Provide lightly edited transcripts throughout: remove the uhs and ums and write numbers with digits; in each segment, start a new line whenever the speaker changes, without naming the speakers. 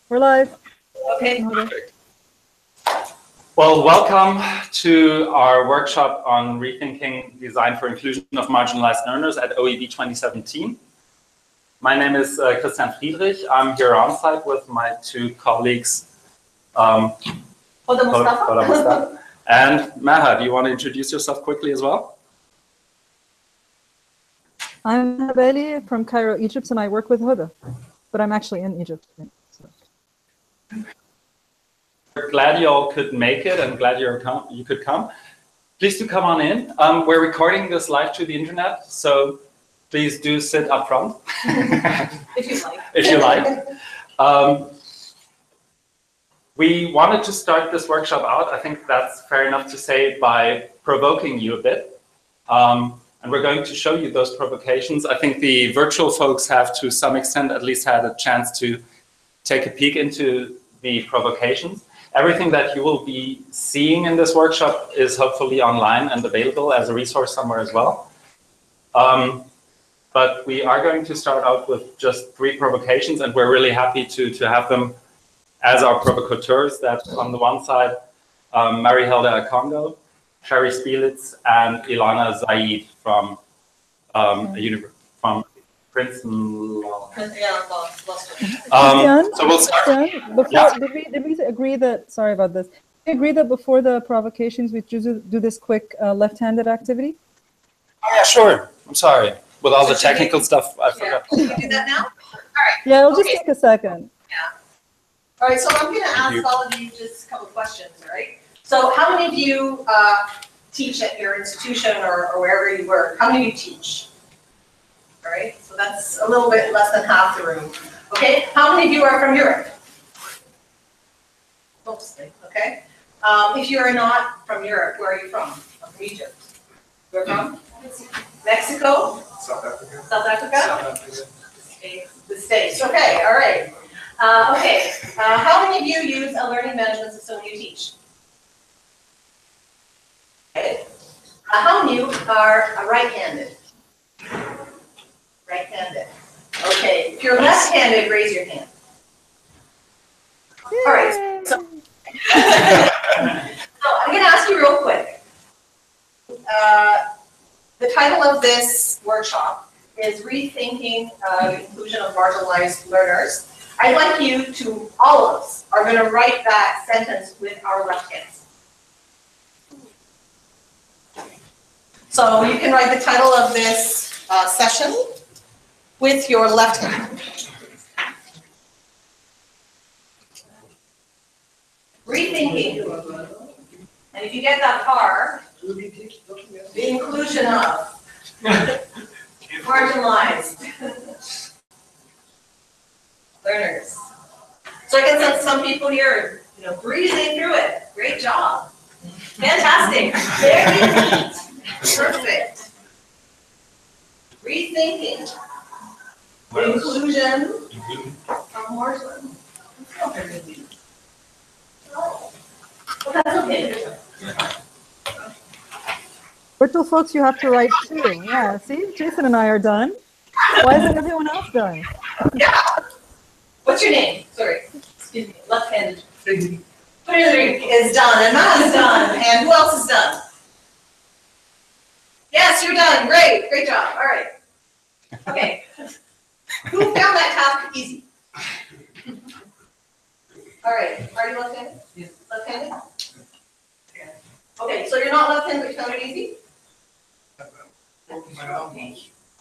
We're live.
Okay.
Well, welcome to our workshop on rethinking design for inclusion of marginalized learners at OEB 2017. My name is Christian Friedrich. I'm here on site with my two colleagues, Hoda Mustafa and Maha. Do you want to introduce yourself quickly as well?
I'm Nabeli from Cairo, Egypt, and I work with Hoda, but I'm actually in Egypt. So.
We're glad you all could make it and glad you could come. Please do come on in. We're recording this live to the internet, so please do sit up front.
If you like.
If you like. We wanted to start this workshop out, I think that's fair enough to say, by provoking you a bit. And we're going to show you those provocations. I think the virtual folks have, to some extent, at least had a chance to take a peek into the provocations. Everything that you will be seeing in this workshop is hopefully online and available as a resource somewhere as well. But we are going to start out with just 3 provocations, and we're really happy to have them as our provocateurs. That on the one side, Marie-Hilda Akongo, Sherry Spielitz, and Ilana Zaid from Princeton Law. So we'll start.
Did we agree that? Sorry about this. Did we agree that before the provocations we do this quick left-handed activity?
Oh, yeah, sure. I'm sorry. With all the technical stuff, I forgot.
Can you do that now? All right.
Yeah, it'll just take a second.
Yeah. All right. So I'm going to ask all of you just a couple questions. All right. So how many of you teach at your institution or wherever you work? How many of you teach? All right, so that's a little bit less than half the room. Okay, how many of you are from Europe? Mostly, okay. If you are not from Europe, where are you from? I'm from Egypt. Where from? Mexico?
South Africa.
South Africa?
South Africa.
The States. Okay, all right. Okay, how many of you use a learning management system when you teach? Okay. How many of you are right-handed? Right-handed. Okay, if you're left-handed, raise your hand. All right, so I'm going to ask you real quick. The title of this workshop is Rethinking the Inclusion of Marginalized Learners. I'd like you to, all of us, are going to write that sentence with our left hands. So you can write the title of this session with your left hand. Rethinking. And if you get that far, the inclusion of marginalized learners. So I can sense some people here, breezing through it. Great job. Fantastic. Very neat. Perfect. Rethinking. The inclusion of marginalized. Well, that's okay.
Virtual folks, you have to write too. Yeah, see, Jason and I are done. Why isn't everyone else done?
Yeah. What's your name? Sorry. Excuse me. Left-handed. Friedrich is done, and Matt is done, and who else is done? Yes, you're done. Great. Great job. All right. Okay. Who found that task easy? All right. Are you left-handed? Yes. Left-handed? Okay. So you're not left-handed, but you found it easy?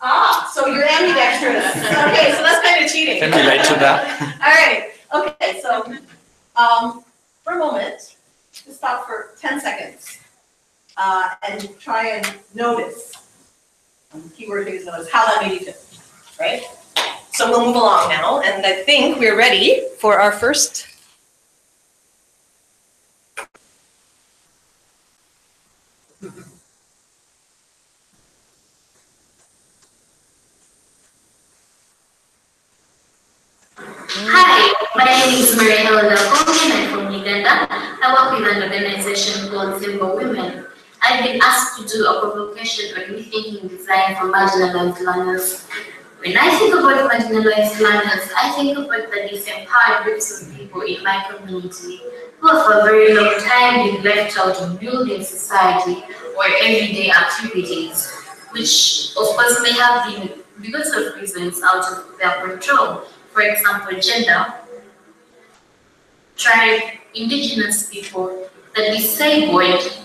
Ah, so you're ambidextrous. Okay, so that's kind of cheating.
Can relate to that.
All right. Okay, so for a moment, just stop for 10 seconds and try and notice. The keyword is notice how that made you feel. Right? So we'll move along now, and I think we're ready for our first.
Hi, my name is Marie-Hilda Akongo, I'm from Uganda. I work with an organization called Simple Women. I've been asked to do a provocation on rethinking design for marginalized learners. When I think about marginalized learners, I think about the disempowered groups of people in my community who have for a very long time been left out of building society or everyday activities, which of course may have been because of reasons out of their control. For example, gender, tribe, indigenous people, the disabled,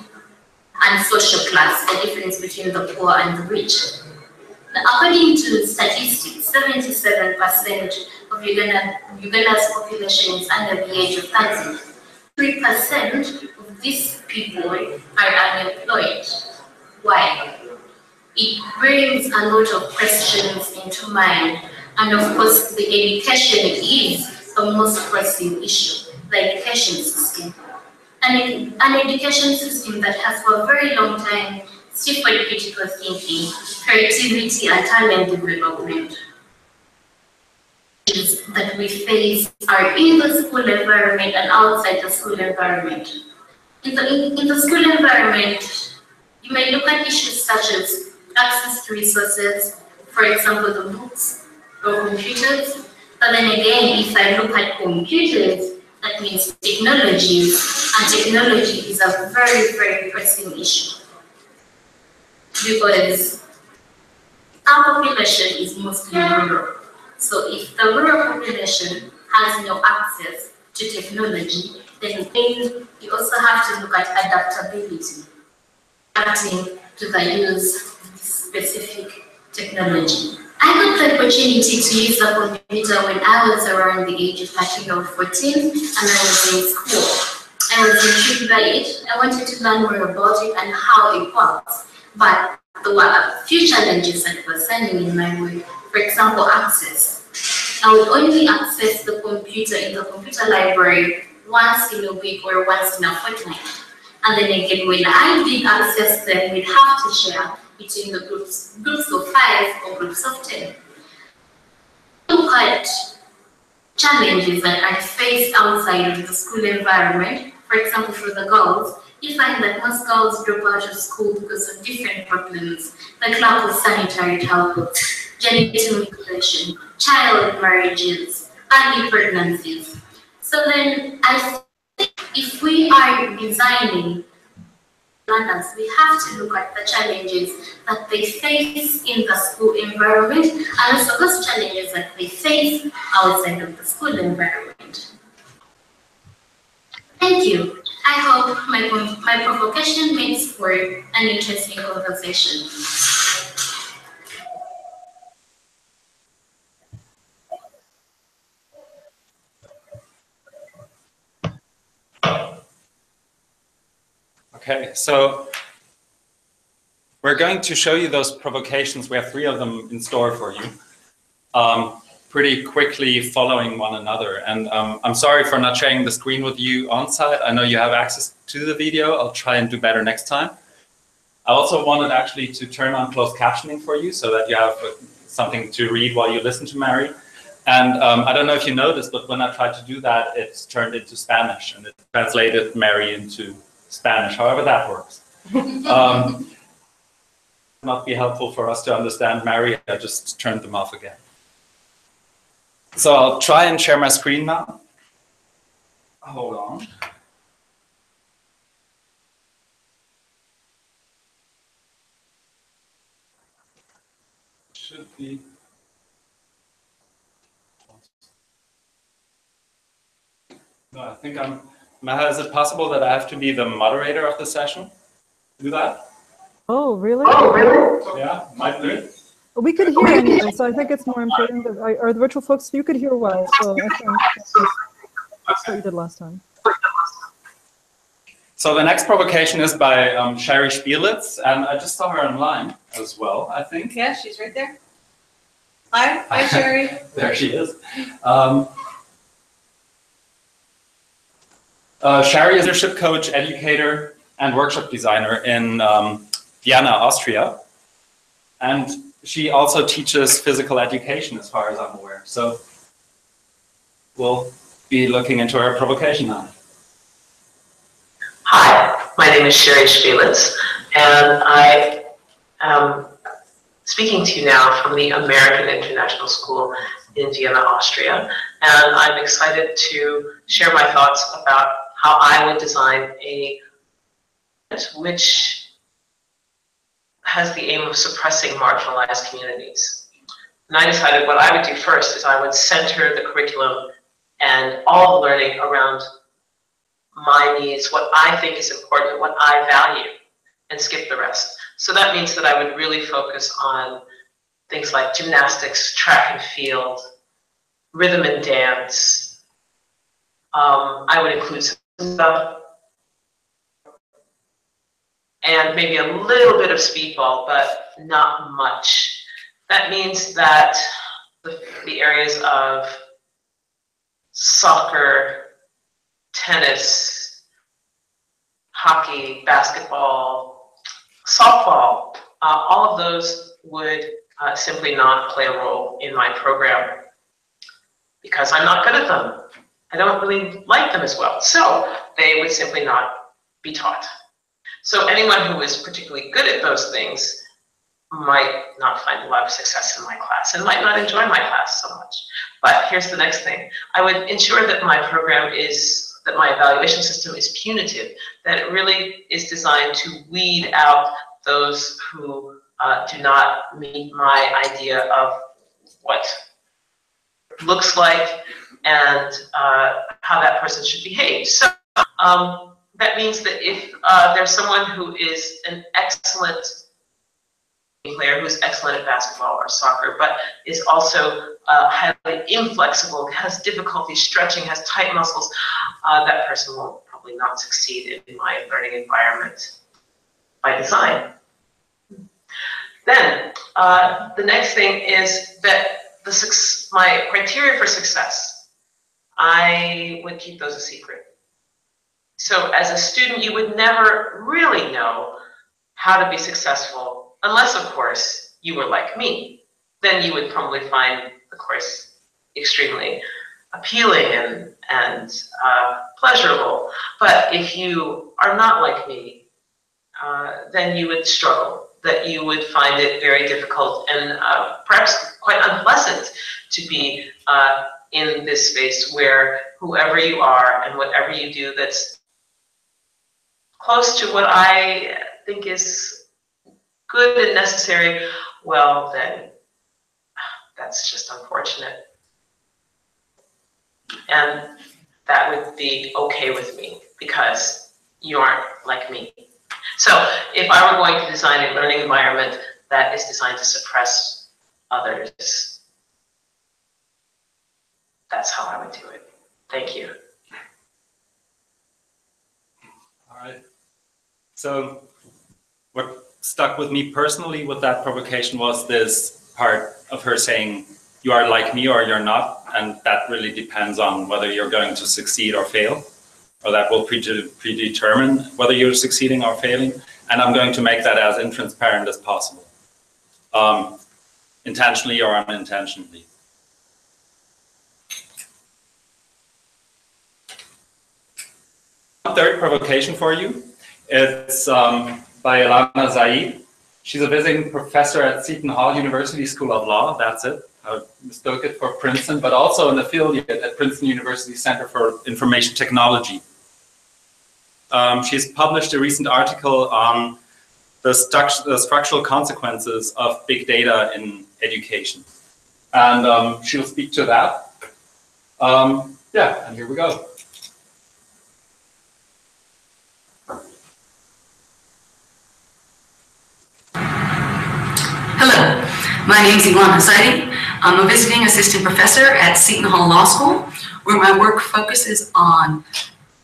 and social class, the difference between the poor and the rich. According to statistics, 77% of Uganda's population is under the age of 30. 3% of these people are unemployed. Why? It brings a lot of questions into mind, and of course the education is the most pressing issue, the education system. An education system that has for a very long time stifled critical thinking, creativity, and talent development. Issues that we face are in the school environment and outside the school environment. In the school environment, you may look at issues such as access to resources, for example, the books or computers. But then again, if I look at computers, that means technologies, and technology is a very, very pressing issue. Because our population is mostly rural. So if the rural population has no access to technology, then you also have to look at adaptability, adapting to the use of this specific technology. I got the opportunity to use a computer when I was around the age of 13 or 14, and I was in school. I was intrigued by it. I wanted to learn more about it and how it works. But there were a few challenges that were standing in my way. For example, access. I would only access the computer in the computer library once in a week or once in a fortnight. And then again, when I did access them, we'd have to share between the groups of 5 or groups of 10. Look at challenges that are faced outside of the school environment. For example, for the girls, you find that most girls drop out of school because of different problems, like lack of sanitary towels, genital mutilation, child marriages, early pregnancies. So then I think if we are designing learners, we have to look at the challenges that they face in the school environment and also those challenges that they face outside of the school environment. Thank you. I hope my provocation makes for an interesting conversation.
Okay, so we're going to show you those provocations. We have 3 of them in store for you, pretty quickly following one another. And I'm sorry for not sharing the screen with you on site. I know you have access to the video. I'll try and do better next time. I also wanted actually to turn on closed captioning for you so that you have something to read while you listen to Mary. And I don't know if you noticed, but when I tried to do that, it's turned into Spanish and it translated Mary into Spanish, however that works. Not be helpful for us to understand Mary. I just turned them off again. So I'll try and share my screen now. Hold on. Should be. No, I think I'm. Maha, is it possible that I have to be the moderator of the session? Do that?
Oh, really?
Yeah, might do it.
We could hear anyway, so I think it's more important that the virtual folks, you could hear well, so I think that's what you did last time.
So the next provocation is by Gerry Sheila, and I just saw her online as well, I think.
Yeah, she's right there. Hi, Gerry.
There she is. Gerry is a leadership coach, educator, and workshop designer in Vienna, Austria. And she also teaches physical education, as far as I'm aware. So we'll be looking into her provocation now.
Hi, my name is Gerry Sheila, and I am speaking to you now from the American International School in Vienna, Austria, and I'm excited to share my thoughts about how I would design a which has the aim of suppressing marginalized communities. And I decided what I would do first is I would center the curriculum and all the learning around my needs, what I think is important, what I value, and skip the rest. So that means that I would really focus on things like gymnastics, track and field, rhythm and dance. I would include some stuff, and maybe a little bit of speedball, but not much. That means that the areas of soccer, tennis, hockey, basketball, softball, all of those would simply not play a role in my program because I'm not good at them. I don't really like them as well. So they would simply not be taught. So anyone who is particularly good at those things might not find a lot of success in my class and might not enjoy my class so much. But here's the next thing. I would ensure that my program is, that my evaluation system is punitive, that it really is designed to weed out those who do not meet my idea of what looks like and how that person should behave. So that means that if there's someone who is an excellent player, who's excellent at basketball or soccer, but is also highly inflexible, has difficulty stretching, has tight muscles, that person will probably not succeed in my learning environment by design. Then the next thing is that my criteria for success, I would keep those a secret. So as a student, you would never really know how to be successful unless, of course, you were like me. Then you would probably find the course extremely appealing and pleasurable. But if you are not like me, then you would struggle, that you would find it very difficult and perhaps quite unpleasant to be in this space where whoever you are and whatever you do that's close to what I think is good and necessary, well then, that's just unfortunate. And that would be okay with me because you aren't like me. So if I were going to design a learning environment that is designed to suppress others, that's how I would do it. Thank you.
All right. So what stuck with me personally with that provocation was this part of her saying, you are like me or you're not, and that really depends on whether you're going to succeed or fail, or that will predetermine whether you're succeeding or failing. And I'm going to make that as intransparent as possible, intentionally or unintentionally. Third provocation for you. It's by Ilana Zaid. She's a visiting professor at Seton Hall University School of Law. That's it. I mistook it for Princeton, but also an affiliate at Princeton University Center for Information Technology. She's published a recent article on the structural consequences of big data in education. And she'll speak to that. Yeah, and here we go.
Hello, my name is Ilana Zaid. I'm a visiting assistant professor at Seton Hall Law School, where my work focuses on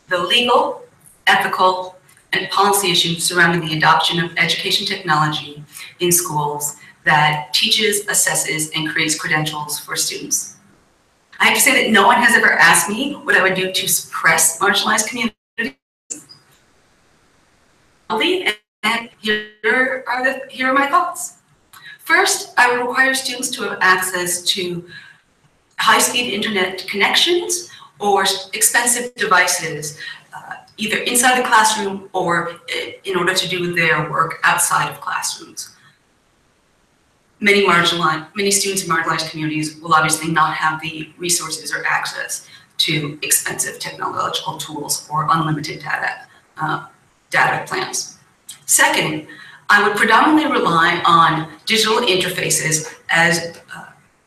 the legal, ethical, and policy issues surrounding the adoption of education technology in schools that teaches, assesses, and creates credentials for students. I have to say that no one has ever asked me what I would do to suppress marginalized communities. And here are my thoughts. First, I would require students to have access to high-speed internet connections or expensive devices, either inside the classroom or in order to do their work outside of classrooms. many students in marginalized communities will obviously not have the resources or access to expensive technological tools or unlimited data plans. Second, I would predominantly rely on digital interfaces as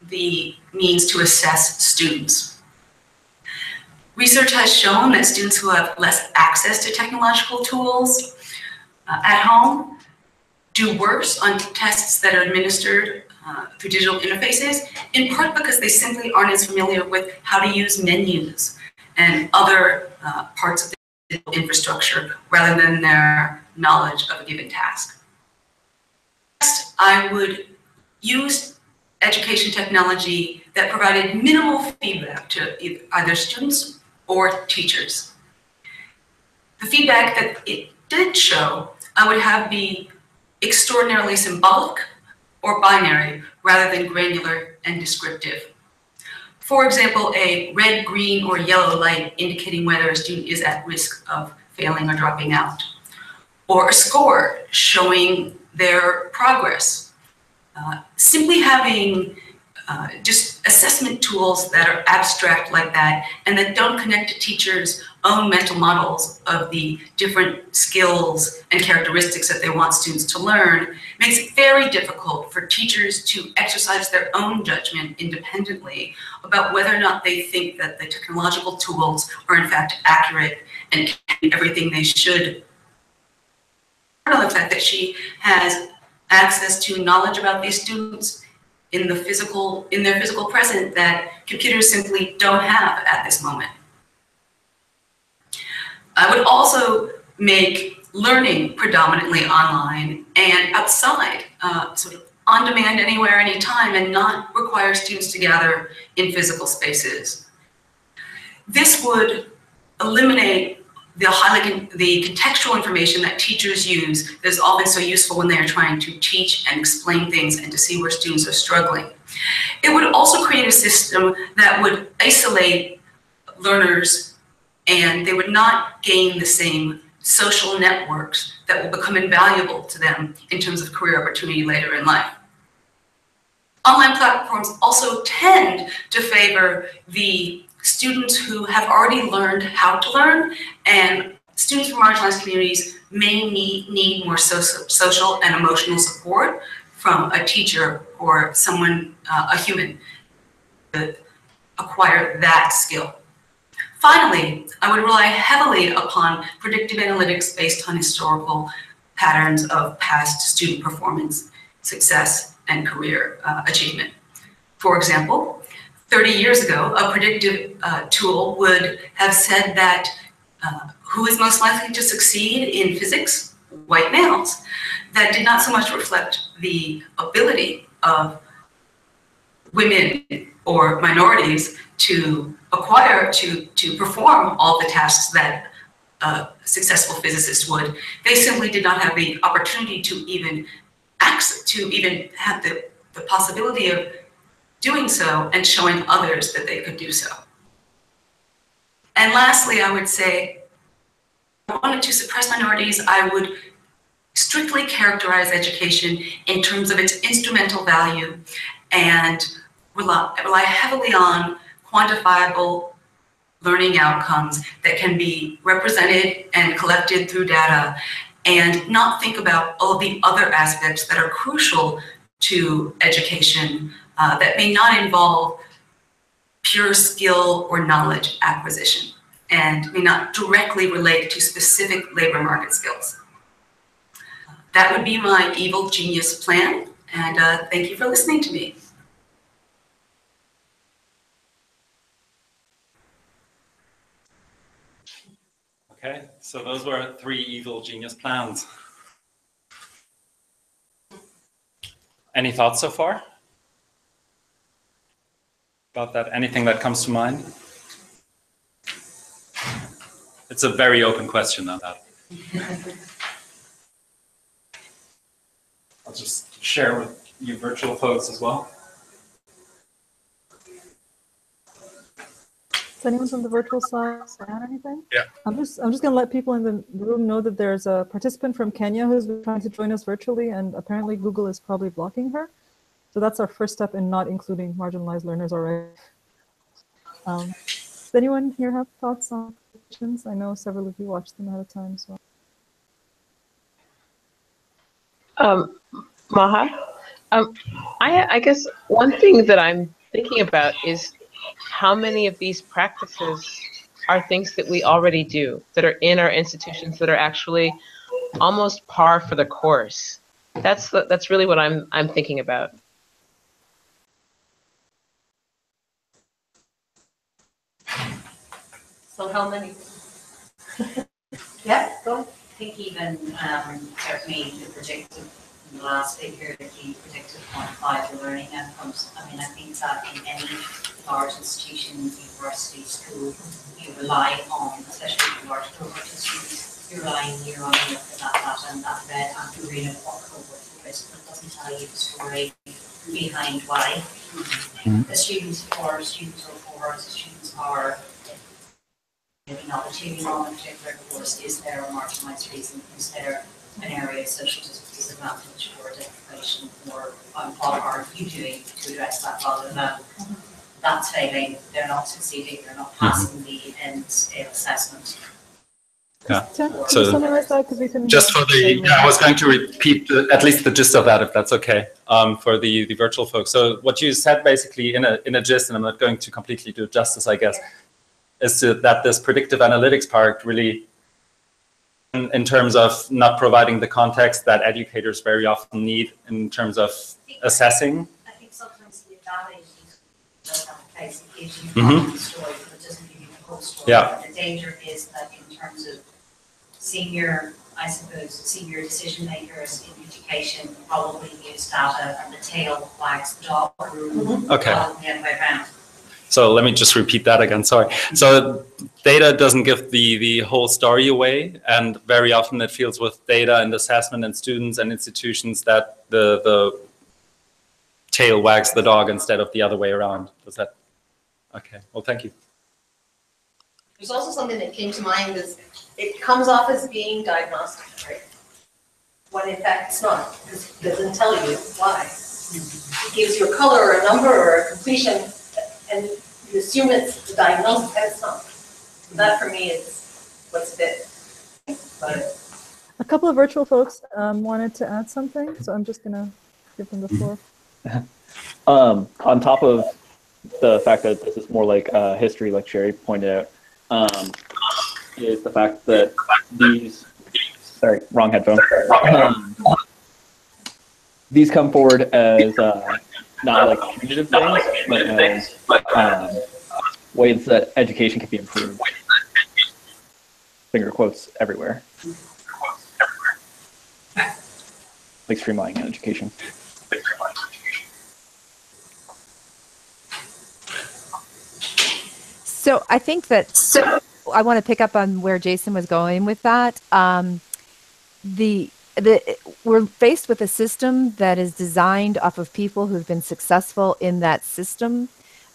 the means to assess students. Research has shown that students who have less access to technological tools at home do worse on tests that are administered through digital interfaces, in part because they simply aren't as familiar with how to use menus and other parts of the digital infrastructure rather than their knowledge of a given task. Next, I would use education technology that provided minimal feedback to either students or teachers. The feedback that it did show, I would have be extraordinarily symbolic or binary rather than granular and descriptive. For example, a red, green, or yellow light indicating whether a student is at risk of failing or dropping out, or a score showing their progress. Simply having just assessment tools that are abstract like that and that don't connect to teachers' own mental models of the different skills and characteristics that they want students to learn makes it very difficult for teachers to exercise their own judgment independently about whether or not they think that the technological tools are in fact accurate and can everything they should. The fact that she has access to knowledge about these students in their physical present that computers simply don't have at this moment. I would also make learning predominantly online and outside, sort of on demand, anywhere, anytime, and not require students to gather in physical spaces. This would eliminate the contextual information that teachers use that is often so useful when they are trying to teach and explain things and to see where students are struggling. It would also create a system that would isolate learners, and they would not gain the same social networks that will become invaluable to them in terms of career opportunity later in life. Online platforms also tend to favor the students who have already learned how to learn, and students from marginalized communities may need more social and emotional support from a teacher or someone, a human, to acquire that skill. Finally, I would rely heavily upon predictive analytics based on historical patterns of past student performance, success, and career achievement. For example, 30 years ago, a predictive tool would have said that who is most likely to succeed in physics? White males. That did not so much reflect the ability of women or minorities to acquire, to perform all the tasks that a successful physicist would. They simply did not have the opportunity to even have the possibility of doing so and showing others that they could do so. And lastly, I would say, if I wanted to suppress minorities, I would strictly characterize education in terms of its instrumental value and rely heavily on quantifiable learning outcomes that can be represented and collected through data, and not think about all of the other aspects that are crucial to education that may not involve pure skill or knowledge acquisition and may not directly relate to specific labor market skills. That would be my evil genius plan, and thank you for listening to me.
Okay, so those were 3 evil genius plans. Any thoughts so far about that? Anything that comes to mind? It's a very open question on that. I'll just share with you virtual folks as well.
Does anyone from the virtual side add anything?
Yeah.
I'm just going to let people in the room know that there's a participant from Kenya who's been trying to join us virtually, and apparently Google is probably blocking her. So that's our first step in not including marginalized learners already. Does anyone here have thoughts on questions? I know several of you watched them ahead of time as well.
Maha, I guess one thing that I'm thinking about is how many of these practices are things that we already do, that are in our institutions, that are actually almost par for the course. That's really what I'm thinking about.
So how many? Yeah, go on.
I think even certainly the predictive, in the last figure, the predictive quantifiable learning outcomes. I mean, I think that in any large institution, university, school, you rely on, especially for large cohort of students, you're relying year on year for that data and that red and green of what cohort it is, but it doesn't tell you the story behind why. The students or cohorts, the students are maybe not achieving on a particular course. Is there a marginalized reason? Is there an area of social disadvantage or deprivation, or what are you doing to address that, rather than that's failing, they're not succeeding, they're not passing the end scale assessment.
Yeah.
So summarize that, because we can
just for the, I was going to repeat at least the gist of that, if that's okay, for the virtual folks. So what you said basically in a gist, and I'm not going to completely do it justice, I guess, is that this predictive analytics part really, in terms of not providing the context that educators very often need in terms of assessing.
I think sometimes the data does have a case, it gives you the story, but it doesn't give you the whole story.
Yeah.
And the danger is that in terms of senior decision makers in education probably use data and the tail wags the dog.
Okay.
Rather than the other way around.
So let me just repeat that again, sorry. So data doesn't give the whole story away, and very often it feels with data and assessment and students and institutions that the tail wags the dog instead of the other way around. Was that? Okay, well, thank you.
There's also something that came to mind is it comes off as being diagnostic, right? When in fact it's not, because it doesn't tell you why. It gives you a color or a number or a completion, and you assume it's the diagnosis, and it's not. So that for me is what's a bit. But
a couple of virtual folks wanted to add something, so I'm just going to give them the floor.
On top of the fact that this is more like history, like Gerry pointed out, is the fact that these, sorry, wrong headphone. These come forward as not like punitive things, but as ways that education can be improved. Finger quotes everywhere. Like streamlining education.
So I think that I want to pick up on where Jason was going with that. We're faced with a system that is designed off of people who've been successful in that system.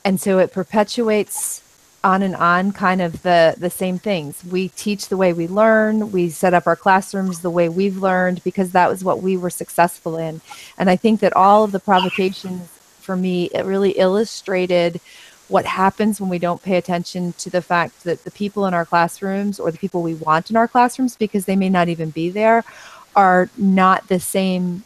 And so it perpetuates on and on kind of the same things. We teach the way we learn. We set up our classrooms the way we've learned because that was what we were successful in. And I think that all of the provocations for me, it really illustrated what happens when we don't pay attention to the fact that the people in our classrooms or the people we want in our classrooms, because they may not even be there, are not the same.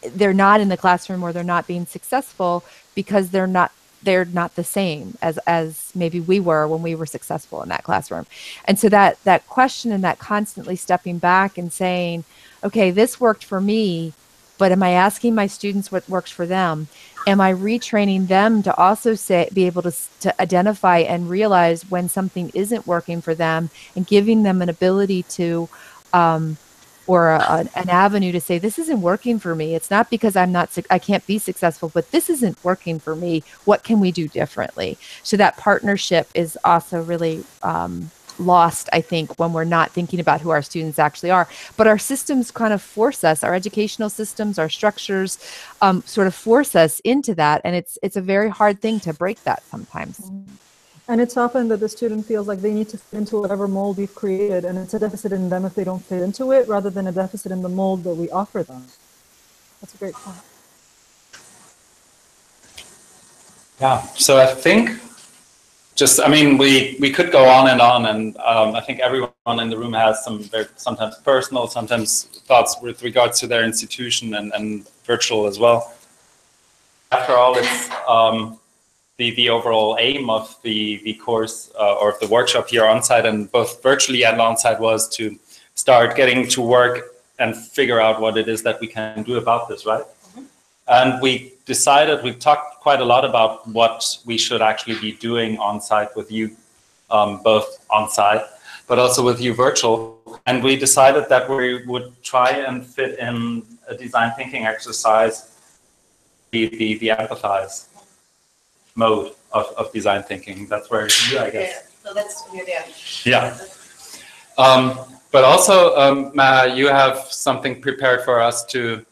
They're not in the classroom, or they're not being successful because they're not the same as maybe we were when we were successful in that classroom. And so that question and that constantly stepping back and saying, okay, this worked for me, but am I asking my students what works for them? Am I retraining them to also be able to identify and realize when something isn't working for them, and giving them an ability to, or an avenue to say, this isn't working for me. It's not because I can't be successful, but this isn't working for me. What can we do differently? So that partnership is also really lost, I think, when we're not thinking about who our students actually are. But our systems kind of force us, our educational systems, our structures sort of force us into that. And it's a very hard thing to break that sometimes.
And it's often that the student feels like they need to fit into whatever mold we've created, and it's a deficit in them if they don't fit into it, rather than a deficit in the mold that we offer them. That's a great point.
Yeah, so I think I mean, we could go on, and I think everyone in the room has some very, sometimes personal, sometimes thoughts with regards to their institution and virtual as well. After all, it's the overall aim of the course or of the workshop here on site and both virtually and on site was to start getting to work and figure out what it is that we can do about this, right? And we decided, we've talked quite a lot about what we should actually be doing on site with you, both on site, but also with you virtual. And we decided that we would try and fit in a design thinking exercise, the empathize mode of design thinking. That's where you, I guess.
Yeah, so that's near the end.
Yeah. But also, you have something prepared for us to.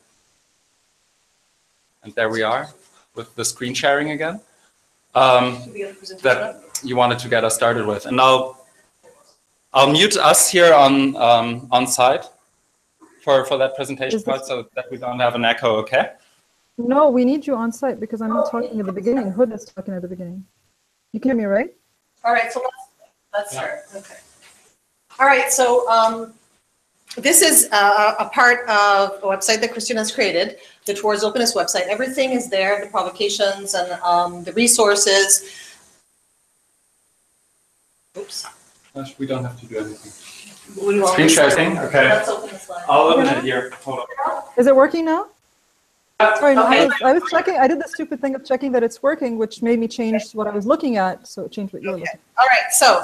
And there we are with the screen sharing again, that you wanted to get us started with. And I'll mute us here on site for that presentation part so that we don't have an echo, okay?
No, we need you on site because I'm not talking at the beginning. Hood is talking at the beginning. You can hear me, right?
All right, so let's start. Okay. All right, so this is a part of a website that Christian has created, the Towards Openness website. Everything is there, the provocations and the resources. Oops.
We don't have to do anything.
Screen
sharing, okay.
Let's open the slide.
I'll open it here. Hold on.
Is it working now? Sorry, no,
Okay.
I was checking. I did the stupid thing of checking that it's working, which made me change what I was looking at. So it changed what you were looking at.
All right, so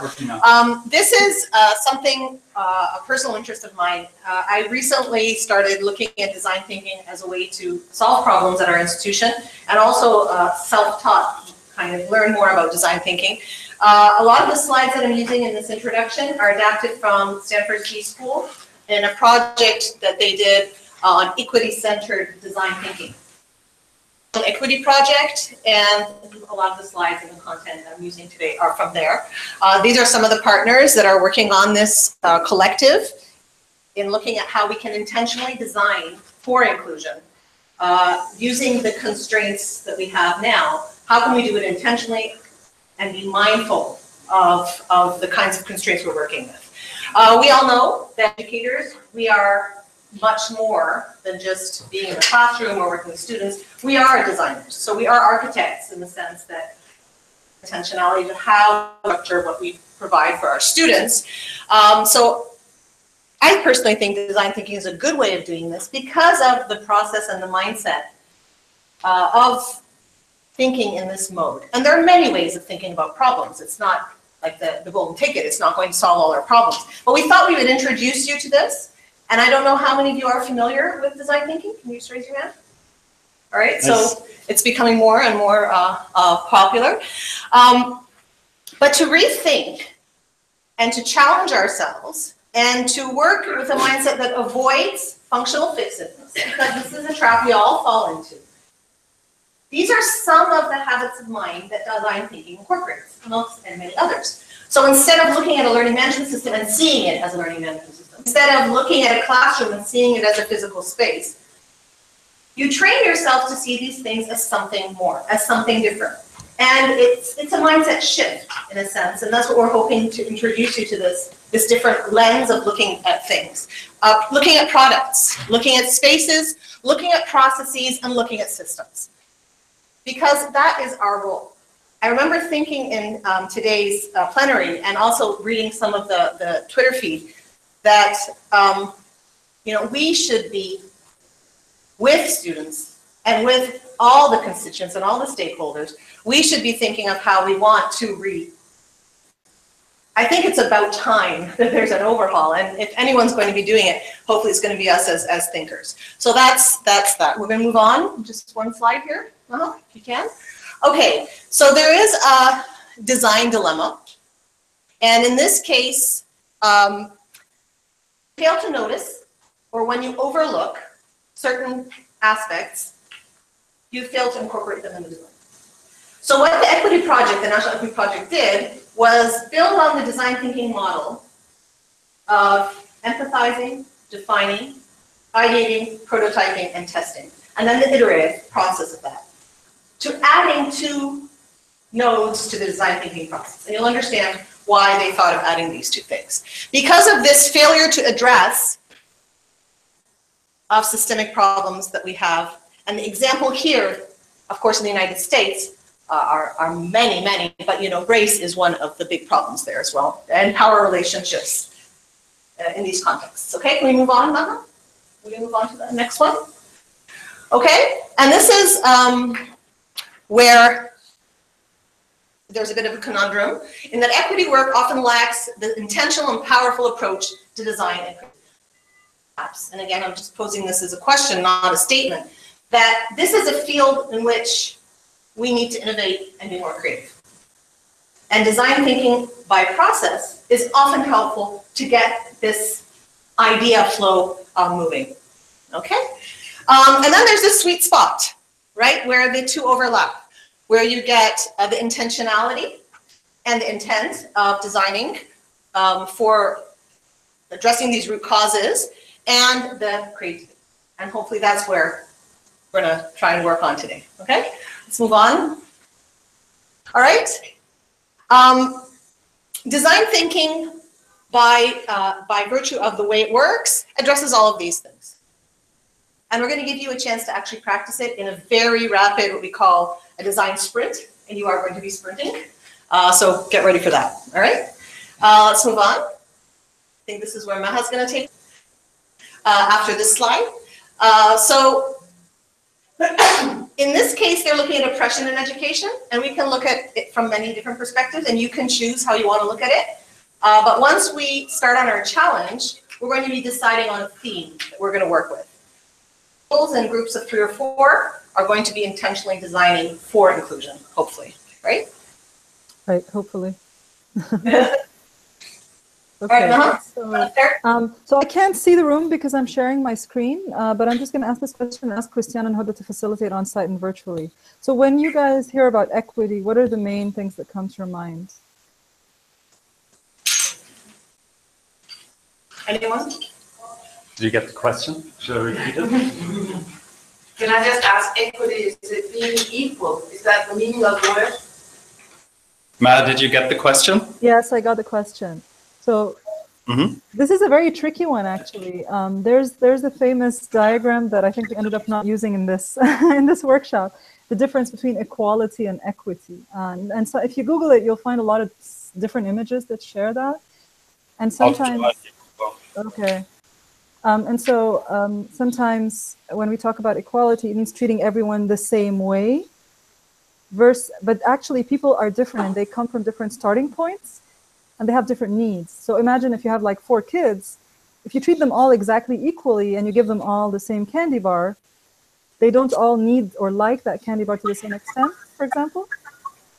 this is something, a personal interest of mine. I recently started looking at design thinking as a way to solve problems at our institution and also self-taught, kind of learn more about design thinking. A lot of the slides that I'm using in this introduction are adapted from Stanford Key School in a project that they did on equity-centered design thinking. An equity project, and a lot of the slides and the content that I'm using today are from there. These are some of the partners that are working on this collective in looking at how we can intentionally design for inclusion. Using the constraints that we have now, how can we do it intentionally and be mindful of the kinds of constraints we're working with? We all know that educators, we are much more than just being in the classroom or working with students. We are designers. So we are architects in the sense that intentionality to how we structure what we provide for our students. So I personally think design thinking is a good way of doing this because of the process and the mindset of thinking in this mode. And there are many ways of thinking about problems. It's not like the golden ticket. It's not going to solve all our problems. But we thought we would introduce you to this. And I don't know how many of you are familiar with design thinking. Can you just raise your hand? All right, so it's becoming more and more popular. But to rethink and to challenge ourselves and to work with a mindset that avoids functional fixedness, because this is a trap we all fall into. These are some of the habits of mind that design thinking incorporates, amongst and many others. So instead of looking at a learning management system and seeing it as a learning management system, instead of looking at a classroom and seeing it as a physical space, you train yourself to see these things as something more, as something different. And it's a mindset shift, in a sense, and that's what we're hoping to introduce you to this different lens of looking at things. Looking at products, looking at spaces, looking at processes, and looking at systems. Because that is our role. I remember thinking in today's plenary and also reading some of the Twitter feed that we should be with students and with all the constituents and all the stakeholders. We should be thinking of how we want to read. I think it's about time that there's an overhaul, and if anyone's going to be doing it, hopefully it's going to be us as thinkers. So that's that. We're going to move on. Just one slide here, if you can. Okay, so there is a design dilemma, and in this case, fail to notice, or when you overlook certain aspects, you fail to incorporate them in the design. So what the Equity Project, the National Equity Project did, was build on the design thinking model of empathizing, defining, ideating, prototyping, and testing, and then the iterative process of that, to adding 2 nodes to the design thinking process. And you'll understand why they thought of adding these two things. Because of this failure to address of systemic problems that we have, and the example here, of course, in the United States, are many, many, but race is one of the big problems there as well, and power relationships in these contexts. Okay, can we move on, Maha? We can move on to the next one. Okay, and this is where there's a bit of a conundrum in that equity work often lacks the intentional and powerful approach to design and apps. And again, I'm just posing this as a question, not a statement, that this is a field in which we need to innovate and be more creative. And design thinking by process is often helpful to get this idea flow moving. Okay? And then there's this sweet spot, right, where the two overlap, where you get the intentionality and the intent of designing for addressing these root causes and the creativity. And hopefully that's where we're going to try and work on today. Okay? Let's move on. All right. Design thinking, by virtue of the way it works, addresses all of these things. And we're going to give you a chance to actually practice it in a very rapid, what we call a design sprint, and you are going to be sprinting. So get ready for that. All right. Let's move on. I think this is where Maha's going to take after this slide. So in this case, they're looking at oppression in education, and we can look at it from many different perspectives, and you can choose how you want to look at it. But once we start on our challenge, we're going to be deciding on a theme that we're going to work with. And groups of 3 or 4 are going to be intentionally designing for inclusion, hopefully, right?
Right, hopefully.
Okay,
so I can't see the room because I'm sharing my screen, but I'm just going to ask this question and ask Christiane and Huda to facilitate on-site and virtually. So when you guys hear about equity, what are the main things that come to your mind?
Anyone?
Did you get the question? Should I repeat it?
Can I just ask, equity, is it being equal? Is that the meaning of the word?
Ma, did you get the question?
Yes, I got the question. So this is a very tricky one, actually. There's a famous diagram that I think we ended up not using in this in this workshop, the difference between equality and equity. And so if you Google it, you'll find a lot of different images that share that. And sometimes, okay. And so sometimes when we talk about equality, it means treating everyone the same way. But actually people are different and they come from different starting points and they have different needs. So imagine if you have like 4 kids, if you treat them all exactly equally and you give them all the same candy bar, they don't all need or like that candy bar to the same extent, for example.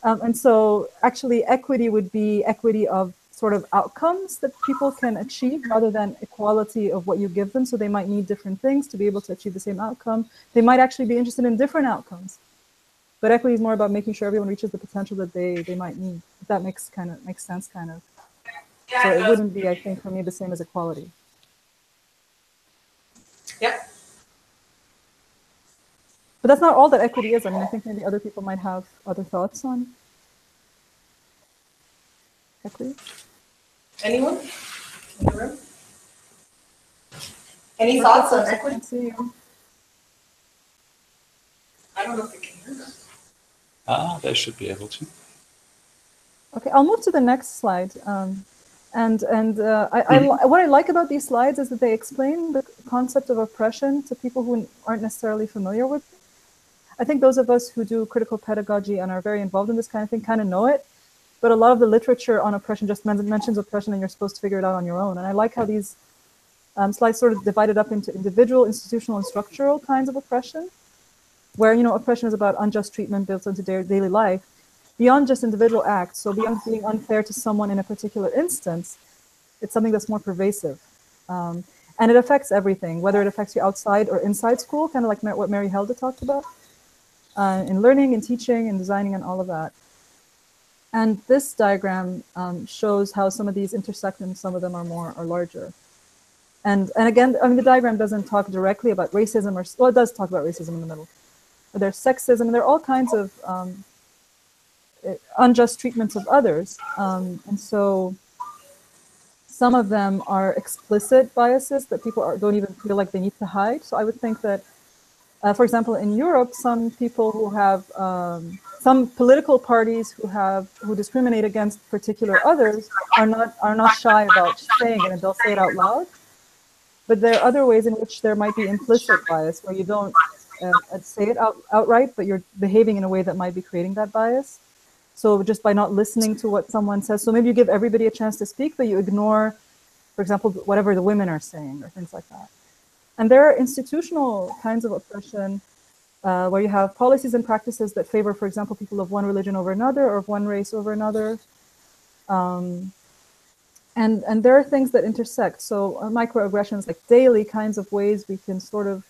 And so actually equity would be equity of sort of outcomes that people can achieve rather than equality of what you give them. So they might need different things to be able to achieve the same outcome. They might actually be interested in different outcomes. But equity is more about making sure everyone reaches the potential that they might need. If that makes sense, kind of.
Yeah,
so it wouldn't be, I think, for me, the same as equality.
Yep.
But that's not all that equity is. I mean, I think maybe other people might have other thoughts on equity.
Anyone in the room? Any thoughts on equity? I don't know if they can hear that.
They should be able to.
Okay, I'll move to the next slide. What I like about these slides is that they explain the concept of oppression to people who aren't necessarily familiar with it. I think those of us who do critical pedagogy and are very involved in this kind of thing kind of know it, but a lot of the literature on oppression just mentions oppression and you're supposed to figure it out on your own. And I like how these slides sort of divided up into individual, institutional, and structural kinds of oppression, where, oppression is about unjust treatment built into their daily life, beyond just individual acts. So beyond being unfair to someone in a particular instance, it's something that's more pervasive. And it affects everything, whether it affects you outside or inside school, kind of like what Mary Helda talked about, in learning and teaching and designing and all of that. And this diagram shows how some of these intersect and some of them are larger. And again, I mean, the diagram doesn't talk directly about racism, well, it does talk about racism in the middle. But there's sexism, and there are all kinds of unjust treatments of others. And so some of them are explicit biases that people don't even feel like they need to hide. So I would think that, for example, in Europe, some people who have, some political parties who discriminate against particular others are not shy about saying it, and they'll say it out loud. But there are other ways in which there might be implicit bias, where you don't say it outright, but you're behaving in a way that might be creating that bias. So just by not listening to what someone says, so maybe you give everybody a chance to speak, but you ignore, for example, whatever the women are saying or things like that. And there are institutional kinds of oppression where you have policies and practices that favor, for example, people of one religion over another or of one race over another. And there are things that intersect. So microaggressions, like daily kinds of ways we can sort of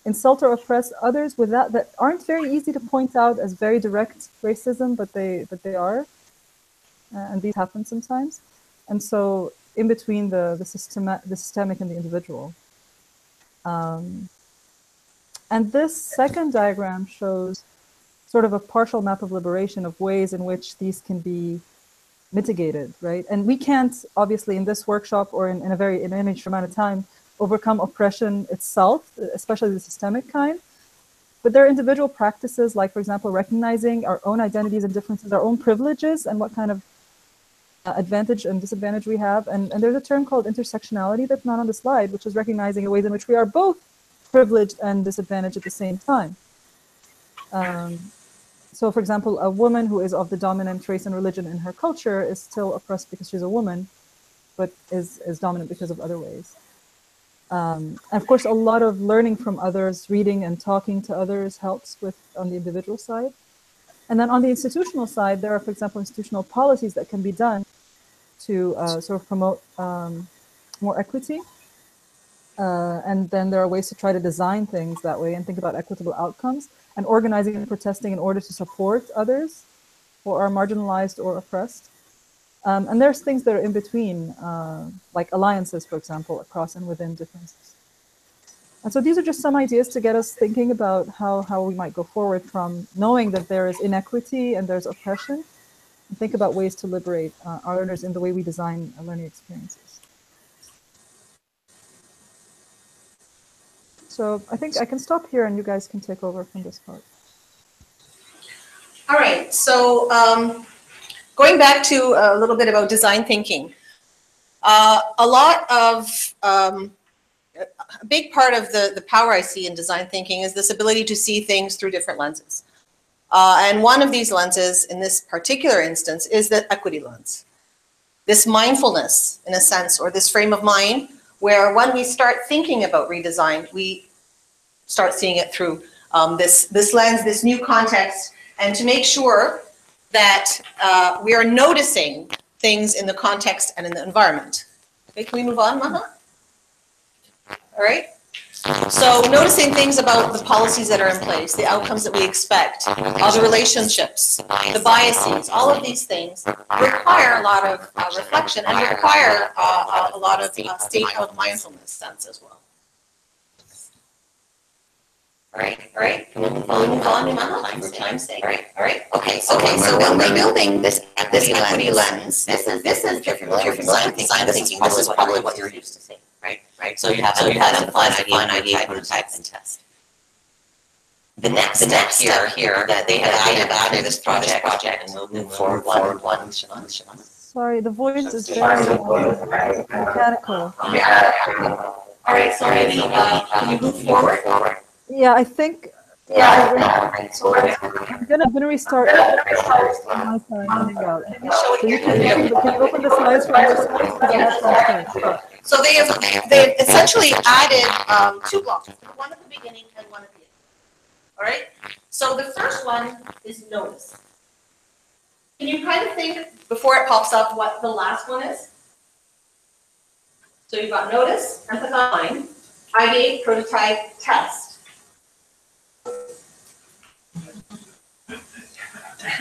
insult or oppress others that aren't very easy to point out as very direct racism, but they are, and these happen sometimes. And so in between the systemic and the individual. And this second diagram shows sort of a partial map of liberation of ways in which these can be mitigated, right? And we can't, obviously, in this workshop or in any short amount of time, overcome oppression itself, especially the systemic kind. But there are individual practices, like, for example, recognizing our own identities and differences, our own privileges, and what kind of advantage and disadvantage we have. And there's a term called intersectionality that's not on the slide, which is recognizing the ways in which we are both privileged and disadvantaged at the same time. So, for example, a woman who is of the dominant race and religion in her culture is still oppressed because she's a woman, but is dominant because of other ways. And of course, a lot of learning from others, reading and talking to others helps with on the individual side. And then on the institutional side, there are, for example, institutional policies that can be done to sort of promote more equity. And then there are ways to try to design things that way and think about equitable outcomes, and organizing and protesting in order to support others who are marginalized or oppressed. And there's things that are in between, like alliances, for example, across and within differences. And so these are just some ideas to get us thinking about how we might go forward from knowing that there is inequity and there's oppression, and think about ways to liberate our learners in the way we design learning experiences. So I think I can stop here and you guys can take over from this part.
All right, so going back to a little bit about design thinking. A big part of the power I see in design thinking is this ability to see things through different lenses. And one of these lenses in this particular instance is the equity lens. This mindfulness, in a sense, or this frame of mind, where when we start thinking about redesign, we start seeing it through this lens, this new context, and to make sure that we are noticing things in the context and in the environment. Okay, can we move on, Maha? All right. So noticing things about the policies that are in place, the outcomes that we expect, the relationships, the biases, all of these things require a lot of reflection and require a lot of state of mindfulness sense as well. All right. Can we move on, Maha, for time's sake? All right. Okay. So when we're building this equity lens, this is different design thinking. This is probably what you're used to seeing. Right. So you have to define idea, prototype, and test. The next step here that they have added this project, and we'll move forward one.
Sorry, the voice is very mechanical.
All right. Sorry. Can you move forward?
Yeah, I think. I'm gonna restart my side. So you can you open the slides from your side?
So they've essentially added 2 blocks, one at the beginning and one at the end. All right. So the first one is notice. Can you kind of think before it pops up what the last one is? So you've got notice, empathize, ideate, prototype, test.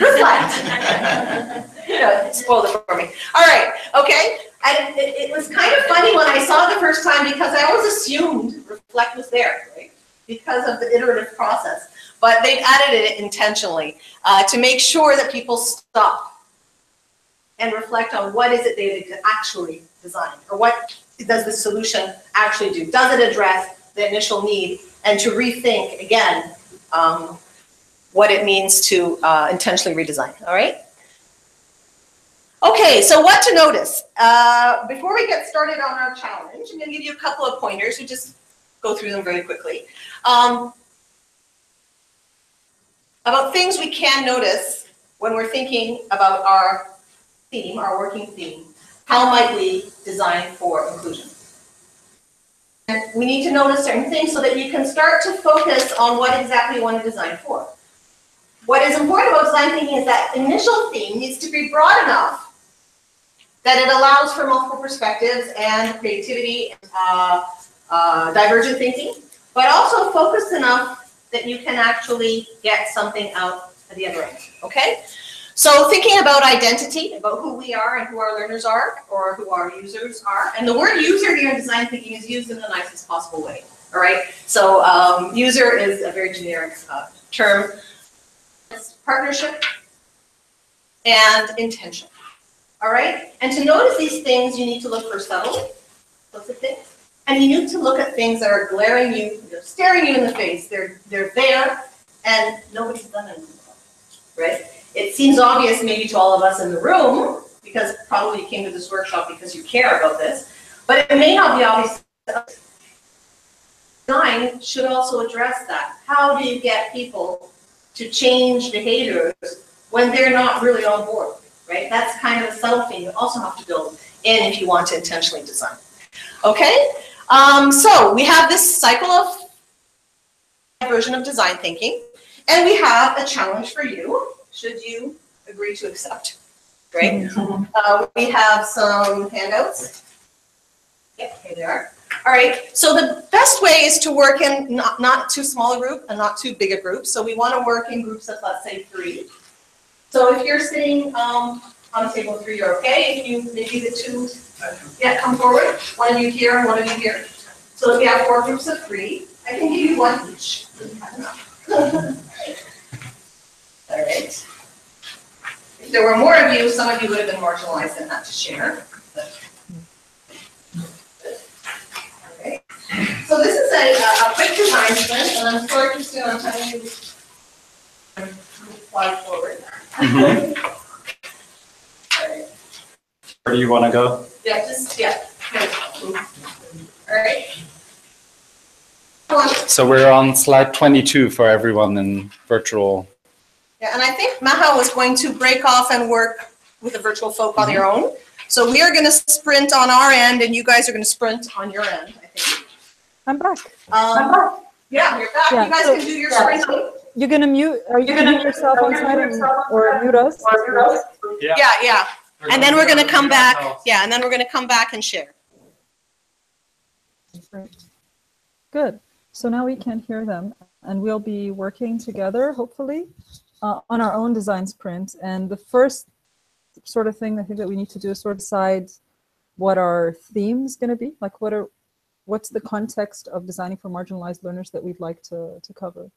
Reflect. Spoiled it for me. All right. Okay. And it was kind of funny when I saw it the first time because I always assumed reflect was there, right? because of the iterative process. But they've added it intentionally to make sure that people stop and reflect on what is it they actually designed, or what does the solution actually do? Does it address the initial need? And to rethink, again, what it means to intentionally redesign, all right? Okay, so what to notice? Before we get started on our challenge, I'm going to give you a couple of pointers. We just go through them very quickly. About things we can notice when we're thinking about our theme, our working theme. How might we design for inclusion? And we need to notice certain things so that you can start to focus on what exactly you want to design for. What is important about design thinking is that initial theme needs to be broad enough that it allows for multiple perspectives and creativity, divergent thinking, but also focused enough that you can actually get something out at the other end, okay? So thinking about identity, about who we are and who our learners are, or who our users are, and the word user here in design thinking is used in the nicest possible way, all right? So user is a very generic term. It's partnership and intention, all right? And to notice these things, you need to look for subtle things. And you need to look at things that are glaring you, they're staring you in the face. They're there, and nobody's done anything about it, right? It seems obvious maybe to all of us in the room, because probably you came to this workshop because you care about this, but it may not be obvious to others. Design should also address that. How do you get people to change behaviors when they're not really on board, right? That's kind of a subtle thing you also have to build in if you want to intentionally design. Okay? So we have this cycle of version of design thinking, and we have a challenge for you, should you agree to accept. Great. We have some handouts. Yep, here they are. All right, so the best way is to work in not too small a group and not too big a group. So we want to work in groups of, let's say, 3. So if you're sitting on table 3, you're okay. If you maybe the 2, yeah, come forward. One of you here and one of you here. So if you have 4 groups of 3, I can give you 1 each. All right. If there were more of you, some of you would have been marginalized and had to share. Okay. So this is a quick design sprint, and I'm sorry to soon. I'm telling you to slide forward. All right.
Where do you want to go?
Yeah, just all right.
So we're on slide 22 for everyone in virtual.
Yeah, and I think Maha was going to break off and work with the virtual folk on your own. So we are going to sprint on our end, and you guys are going to sprint on your end, I think.
I'm back.
Yeah, you're back.
Yeah,
You guys
so,
can do your sprinting.
You're going to mute, are you going to mute yourself on side or mute us?
Yeah. And then we're going to come back. Yeah, and then we're going to come back and share.
Good. So now we can hear them, and we'll be working together, hopefully, on our own design sprint. And the first sort of thing I think that we need to do is sort of decide what our theme's going to be, like what's the context of designing for marginalized learners that we'd like to cover.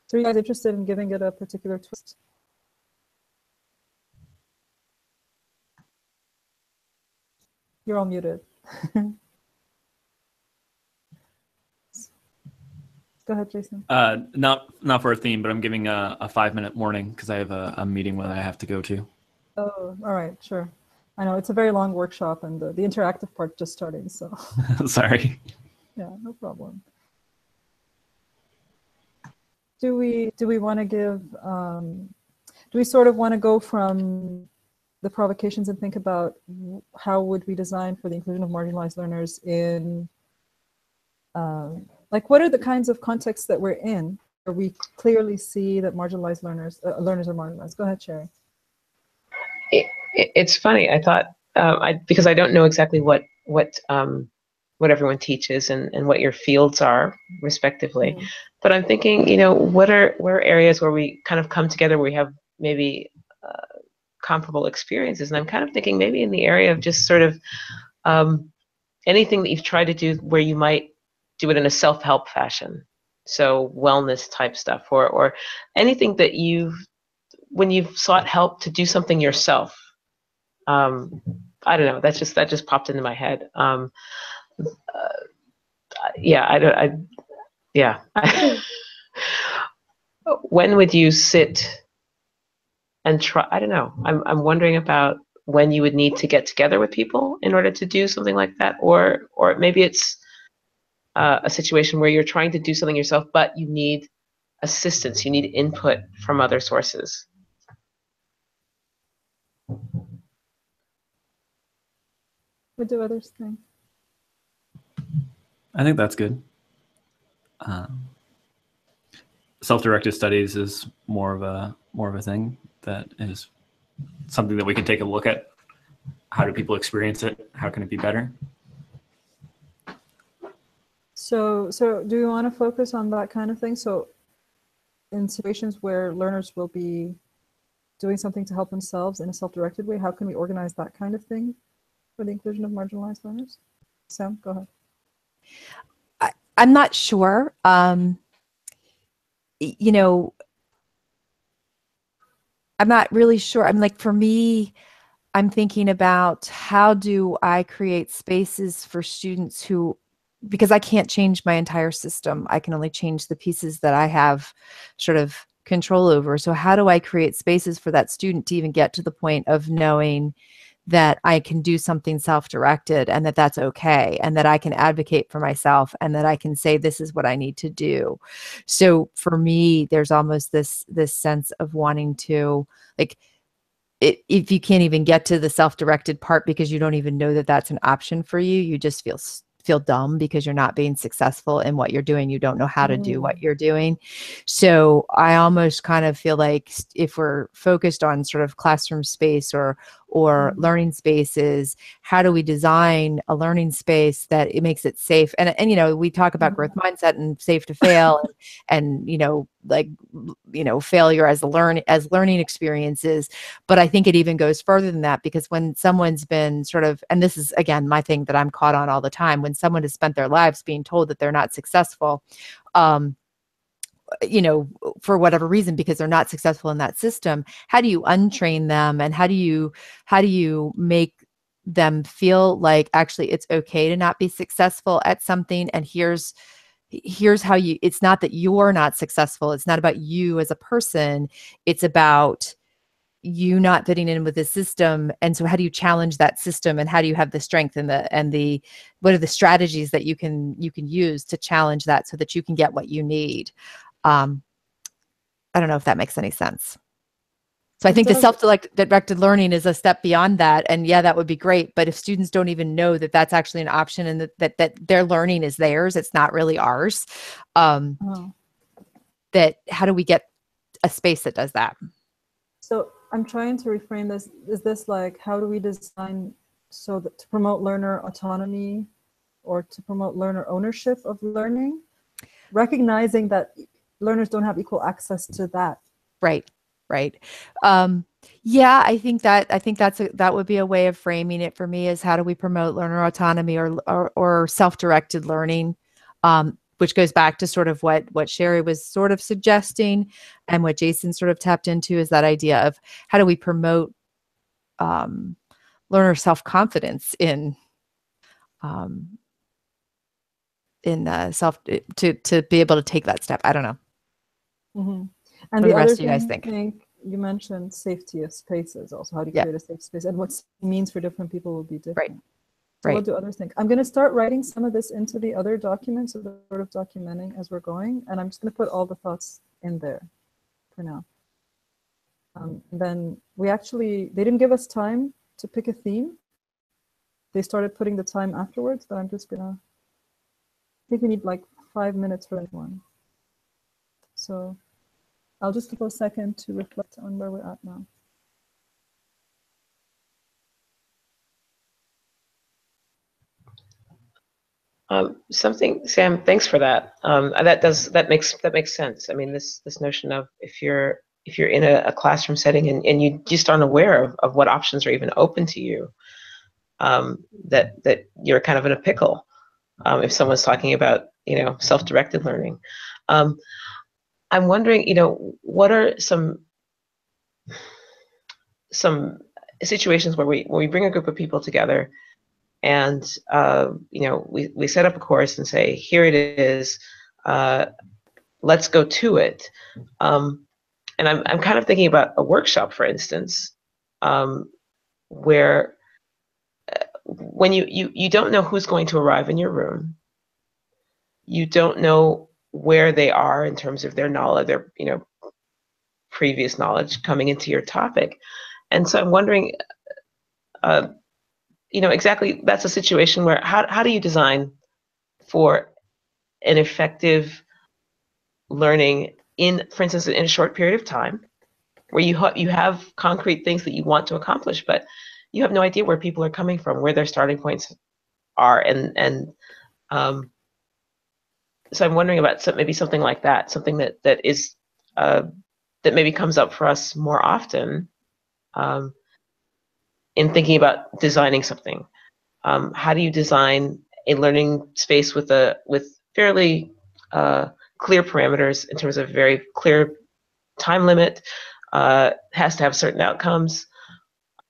So are you guys interested in giving it a particular twist? You're all muted. Go ahead, Jason.
Not for a theme, but I'm giving a 5-minute warning because I have a meeting that I have to go to.
Oh, all right, sure. I know it's a very long workshop, and the interactive part just starting, so.
Sorry.
Yeah, no problem. Do we want to give? Do we sort of want to go from the provocations and think about how would we design for the inclusion of marginalized learners in? Like, what are the kinds of contexts that we're in where we clearly see that marginalized learners are marginalized? Go ahead, Sherry.
It's funny. I thought because I don't know exactly what everyone teaches and what your fields are respectively, but I'm thinking, what are areas where we kind of come together, where we have maybe comparable experiences, and I'm kind of thinking maybe in the area of just sort of anything that you've tried to do where you might do it in a self-help fashion. So wellness type stuff, or anything that when you've sought help to do something yourself. I don't know. That just popped into my head. Yeah, yeah. When would you sit and try? I don't know. I'm wondering about when you would need to get together with people in order to do something like that, or maybe it's a situation where you're trying to do something yourself, but you need assistance, you need input from other sources.
What do others think?
I think that's good. Self-directed studies is more of a thing that is something that we can take a look at. How do people experience it? How can it be better?
So do you want to focus on that kind of thing? So in situations where learners will be doing something to help themselves in a self-directed way, how can we organize that kind of thing for the inclusion of marginalized learners? Sam, go ahead.
I'm not sure. You know, I'm not really sure. I'm like, for me, I'm thinking about how do I create spaces for students who, because I can't change my entire system. I can only change the pieces that I have sort of control over. So how do I create spaces for that student to even get to the point of knowing that I can do something self-directed, and that that's okay, and that I can advocate for myself, and that I can say, this is what I need to do. So for me, there's almost this sense of wanting to, like, if you can't even get to the self-directed part because you don't even know that that's an option for you, you just feel dumb because you're not being successful in what you're doing. You don't know how to do what you're doing. So I almost kind of feel like if we're focused on sort of classroom space or learning spaces, how do we design a learning space that it makes it safe? And you know, we talk about growth mindset and safe to fail and you know, like, you know, failure as learning experiences. But I think it even goes further than that, because when someone's been sort of, and this is again my thing that I'm caught on all the time, when someone has spent their lives being told that they're not successful, you know, for whatever reason, because they're not successful in that system, how do you untrain them, and how do you make them feel like actually it's okay to not be successful at something? And here's how you, it's not that you're not successful, it's not about you as a person, it's about you not fitting in with the system. And so how do you challenge that system, and how do you have the strength and the what are the strategies that you can use to challenge that so that you can get what you need? I don't know if that makes any sense. So I think the self-directed learning is a step beyond that. And yeah, that would be great. But if students don't even know that that's actually an option, and that their learning is theirs, it's not really ours, that how do we get a space that does that?
So I'm trying to reframe this. Is this like, how do we design so that to promote learner autonomy or to promote learner ownership of learning, recognizing that learners don't have equal access to that?
Right. Yeah, I think that would be a way of framing it for me, is how do we promote learner autonomy or self-directed learning, which goes back to sort of what Sherry was sort of suggesting, and what Jason sort of tapped into, is that idea of how do we promote learner self-confidence in self to be able to take that step. I don't know.
Mm-hmm.
What
And
do
the
the
other
rest of you guys
thing,
think?
You mentioned safety of spaces also. How do you create a safe space? And what it means for different people will be different. So what do others think? I'm going to start writing some of this into the other documents, so sort of documenting as we're going. And I'm just going to put all the thoughts in there for now. Then they didn't give us time to pick a theme. They started putting the time afterwards, but I'm just going to, I think we need like 5 minutes for that one. So I'll just give a second to reflect on where we're at now.
Sam, thanks for that. That makes sense. I mean, this notion of if you're in a classroom setting and you just aren't aware of what options are even open to you, that you're kind of in a pickle. If someone's talking about, you know, self-directed learning, I'm wondering, what are some situations where we bring a group of people together and, we set up a course and say, here it is, let's go to it. And I'm kind of thinking about a workshop, for instance, where when you don't know who's going to arrive in your room, you don't know where they are in terms of their knowledge, their previous knowledge coming into your topic, and so I'm wondering, exactly, that's a situation where how do you design for an effective learning in, for instance, in a short period of time, where you have concrete things that you want to accomplish, but you have no idea where people are coming from, where their starting points are, and so I'm wondering about maybe something like that, something that is that maybe comes up for us more often in thinking about designing something. How do you design a learning space with fairly clear parameters in terms of very clear time limit, has to have certain outcomes,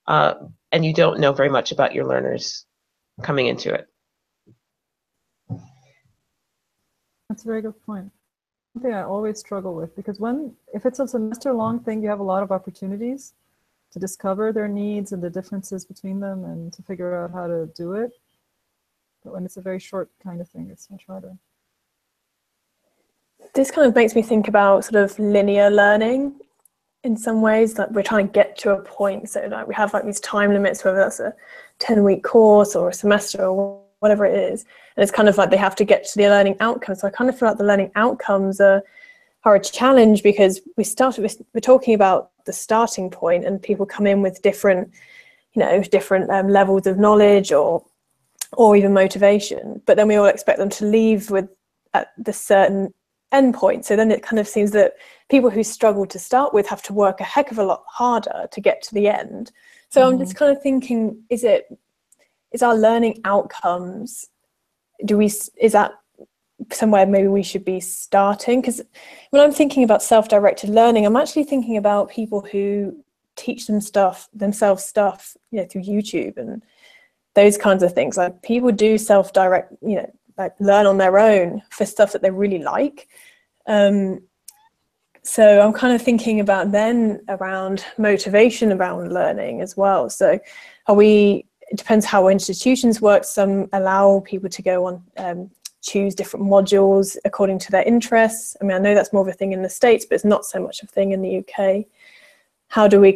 and you don't know very much about your learners coming into it?
That's a very good point. Something I always struggle with, because if it's a semester-long thing, you have a lot of opportunities to discover their needs and the differences between them and to figure out how to do it. But when it's a very short kind of thing, it's much harder.
This kind of makes me think about sort of linear learning in some ways, that we're trying to get to a point. So like we have like these time limits, whether that's a 10-week course or a semester or whatever it is. And it's kind of like they have to get to the learning outcomes. So I kind of feel like the learning outcomes are a challenge, because we're talking about the starting point, and people come in with different levels of knowledge or even motivation, but then we all expect them to leave at the certain end point. So then it kind of seems that people who struggle to start with have to work a heck of a lot harder to get to the end. So I'm just kind of thinking, is our learning outcomes, is that somewhere maybe we should be starting? Because when I'm thinking about self-directed learning, I'm actually thinking about people who teach themselves stuff, through YouTube and those kinds of things. Like people do self-direct, like learn on their own for stuff that they really like. So I'm kind of thinking about then around motivation around learning as well. So it depends how institutions work. Some allow people to go on, choose different modules according to their interests. I mean, I know that's more of a thing in the States, but it's not so much of a thing in the UK. How do we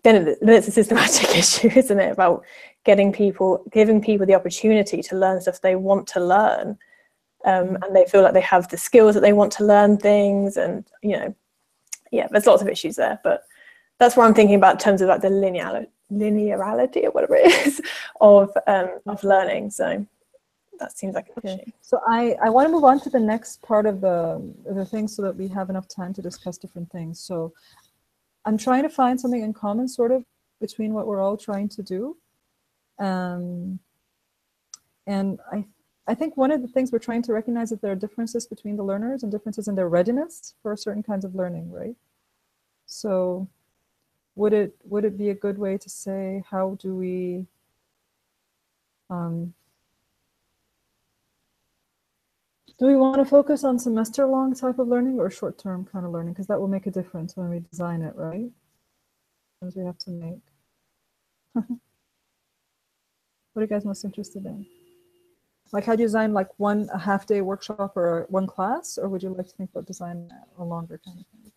then it's a systematic issue, isn't it, about giving people the opportunity to learn stuff they want to learn, and they feel like they have the skills that they want to learn things, and there's lots of issues there, but that's what I'm thinking about in terms of like the linearity or whatever it is of learning. So that seems like an issue.
So I want to move on to the next part of the thing, so that we have enough time to discuss different things. So I'm trying to find something in common sort of between what we're all trying to do. And I think one of the things we're trying to recognize is there are differences between the learners and differences in their readiness for certain kinds of learning, right? So would it be a good way to say, how do we do we want to focus on semester-long type of learning or short-term kind of learning? Because that will make a difference when we design it, right? As we have to make. What are you guys most interested in? Like, how do you design like a half-day workshop or one class, or would you like to think about design a longer kind of thing?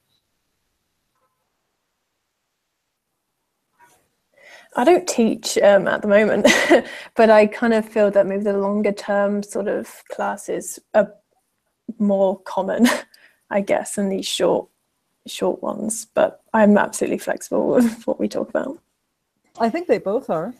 I don't teach at the moment, but I kind of feel that maybe the longer term sort of classes are more common, I guess, than these short ones. But I'm absolutely flexible with what we talk about.
I think they both are,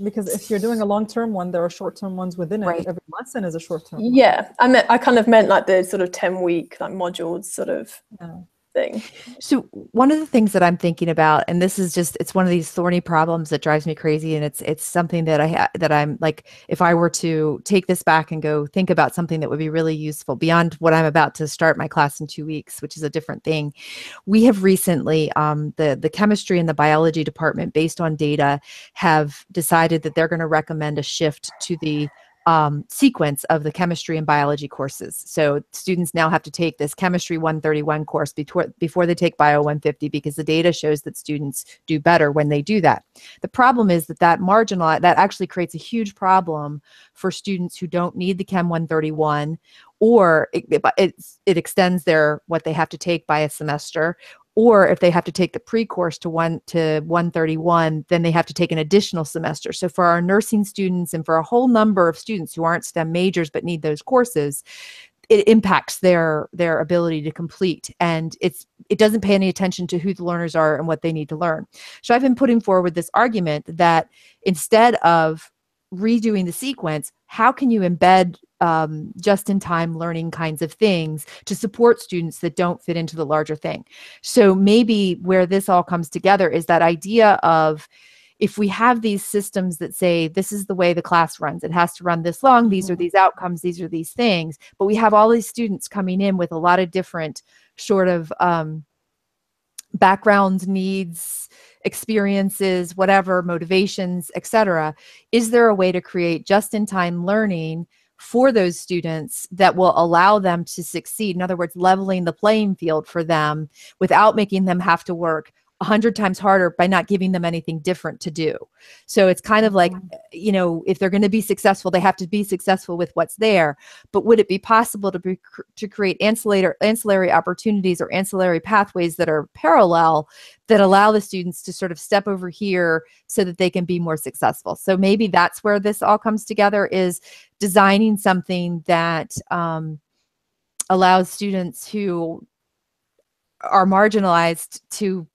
because if you're doing a long-term one, there are short-term ones within it. Right. Every lesson is a short-term one.
Yeah, I kind of meant like the sort of 10-week like modules sort of.
Yeah.
thing.
So one of the things that I'm thinking about, and this is just, it's one of these thorny problems that drives me crazy. And it's something that that I'm like, if I were to take this back and go think about something that would be really useful beyond what I'm about to start my class in 2 weeks, which is a different thing. We have recently, the chemistry and the biology department, based on data, have decided that they're going to recommend a shift to the sequence of the chemistry and biology courses. So students now have to take this chemistry 131 course before they take bio 150, because the data shows that students do better when they do that. The problem is that that actually creates a huge problem for students who don't need the chem 131, or it extends what they have to take by a semester. Or if they have to take the pre-course to 131, then they have to take an additional semester. So for our nursing students and for a whole number of students who aren't STEM majors but need those courses, it impacts their ability to complete. And it doesn't pay any attention to who the learners are and what they need to learn. So I've been putting forward this argument that instead of redoing the sequence, how can you embed just-in-time learning kinds of things to support students that don't fit into the larger thing? So maybe where this all comes together is that idea of, if we have these systems that say, this is the way the class runs, it has to run this long, these are these outcomes, these are these things, but we have all these students coming in with a lot of different sort of backgrounds, needs, experiences, whatever, motivations, etc. Is there a way to create just-in-time learning for those students that will allow them to succeed? In other words, leveling the playing field for them without making them have to work 100 times harder by not giving them anything different to do. So it's kind of like, you know, if they're going to be successful, they have to be successful with what's there. But would it be possible to create ancillary opportunities or ancillary pathways that are parallel, that allow the students to sort of step over here so that they can be more successful? So maybe that's where this all comes together, is designing something that allows students who are marginalized to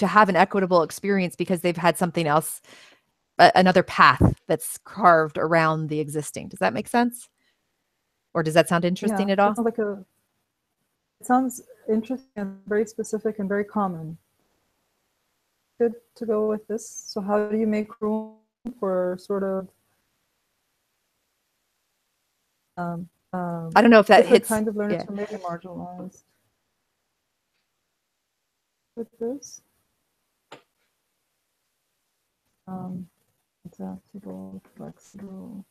have an equitable experience because they've had something else, another path that's carved around the existing. Does that make sense? Or does that sound interesting at all?
It sounds interesting and very specific and very common. Good to go with this. So how do you make room for sort of
I don't know if that hits
kind of learners who may be marginalized with this. Adaptable, flexible.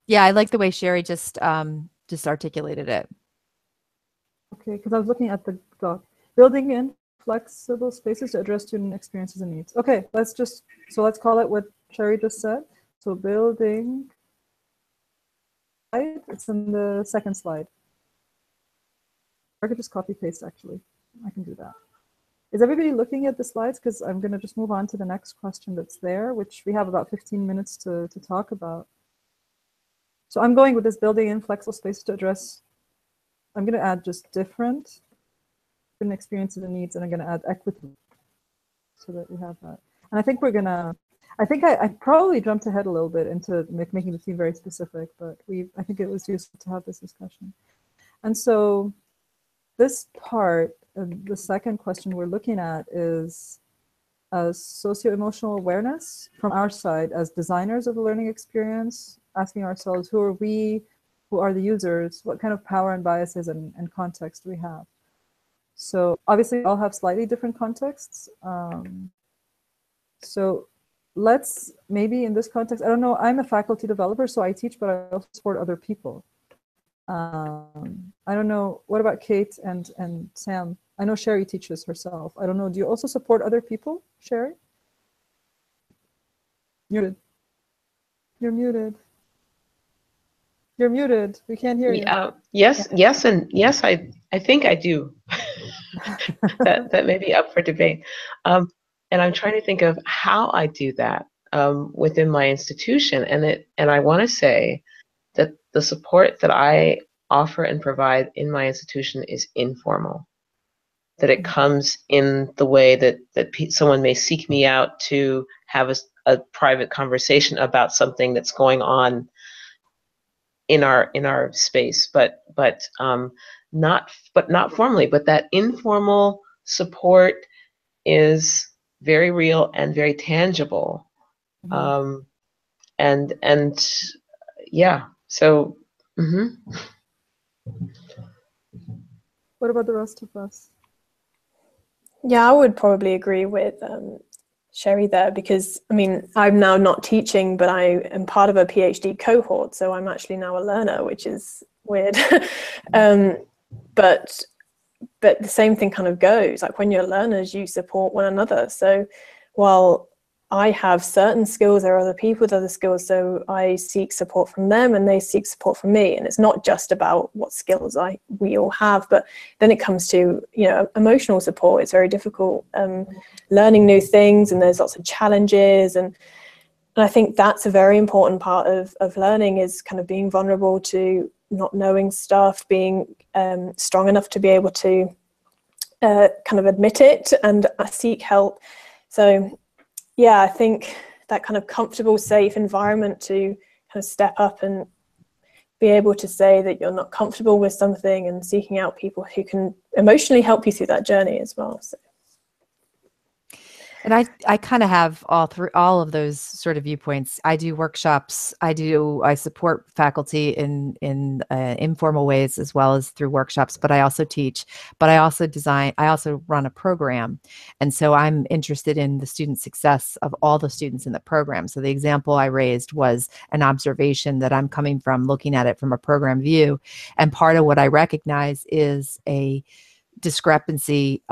Yeah, I like the way Sherry just articulated it.
Okay, because I was looking at the doc. Building in flexible spaces to address student experiences and needs. Okay, let's call it what Sherry just said. So building, it's in the second slide. I could just copy paste, actually. I can do that. Is everybody looking at the slides? Because I'm going to just move on to the next question that's there, which we have about 15 minutes to talk about. So I'm going with this building in flexible space to address, I'm going to add just different student experiences and needs, and I'm going to add equity so that we have that. And I think we're going to, I probably jumped ahead a little bit into making the theme very specific, but I think it was useful to have this discussion. And so this part, the second question we're looking at is socio-emotional awareness from our side as designers of the learning experience, asking ourselves, who are we, who are the users, what kind of power and biases and context do we have? So obviously we all have slightly different contexts. So let's maybe in this context, I don't know, I'm a faculty developer, so I teach, but I also support other people. I don't know, what about Kate and Sam? I know Sherry teaches herself. I don't know, do you also support other people, Sherry? Muted. You're muted. You're muted. We can't hear you.
Yes, and yes, I think I do. that may be up for debate. And I'm trying to think of how I do that within my institution. And I want to say that the support that I offer and provide in my institution is informal. That it comes in the way that someone may seek me out to have a private conversation about something that's going on in our space, but not formally, but that informal support is very real and very tangible. And yeah, so.
What about the rest of us?
Yeah, I would probably agree with Sherry there, because I mean, I'm now not teaching, but I am part of a PhD cohort, so I'm actually now a learner, which is weird. But the same thing kind of goes, like when you're learners, you support one another. So while I have certain skills, there are other people with other skills, so I seek support from them and they seek support from me. And it's not just about what skills we all have, but then it comes to, you know, emotional support. It's very difficult learning new things, and there's lots of challenges, and I think that's a very important part of learning, is kind of being vulnerable to not knowing stuff, being strong enough to be able to kind of admit it and seek help. So yeah, I think that kind of comfortable, safe environment to kind of step up and be able to say that you're not comfortable with something, and seeking out people who can emotionally help you through that journey as well. So.
And I kind of have all of those sort of viewpoints. I do workshops. I support faculty in informal ways as well as through workshops, but I also teach, but I also design, I also run a program. And so I'm interested in the student success of all the students in the program. So the example I raised was an observation that I'm coming from, looking at it from a program view. And part of what I recognize is a discrepancy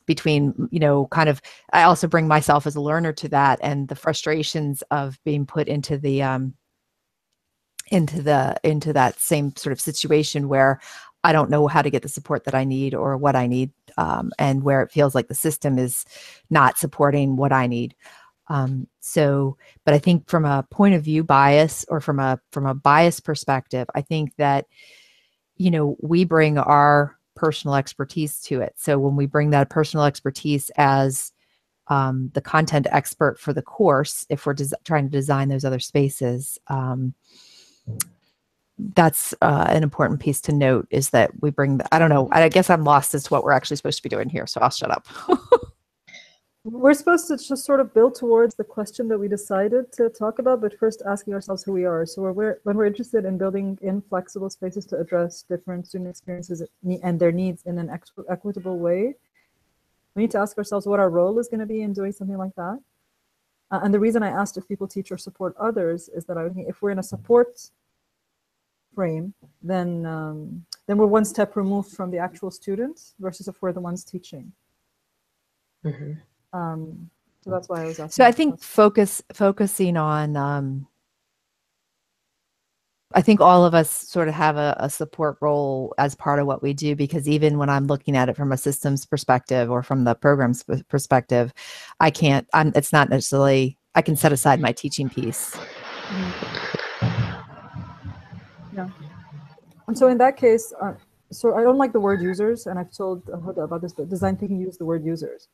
between, you know, kind of, I also bring myself as a learner to that, and the frustrations of being put into the into that same sort of situation where I don't know how to get the support that I need or what I need, and where it feels like the system is not supporting what I need. So, but I think from a point of view bias, or from a bias perspective, I think that, you know, we bring our personal expertise to it. So when we bring that personal expertise as the content expert for the course, if we're trying to design those other spaces, that's an important piece to note, is that we bring I don't know, I guess I'm lost as to what we're actually supposed to be doing here, so I'll shut up.
We're supposed to just sort of build towards the question that we decided to talk about, but first asking ourselves who we are. So when we're interested in building in flexible spaces to address different student experiences and their needs in an equitable way, we need to ask ourselves what our role is going to be in doing something like that. And the reason I asked if people teach or support others is that I think if we're in a support frame, then we're one step removed from the actual students, versus if we're the ones teaching.
Mm-hmm.
So that's why I was asking.
So I think focusing on, I think all of us sort of have a support role as part of what we do, because even when I'm looking at it from a systems perspective or from the program's perspective, it's not necessarily, I can set aside my teaching piece.
Yeah. And so in that case, so I don't like the word users, and I've told Huda about this, but design thinking use the word users.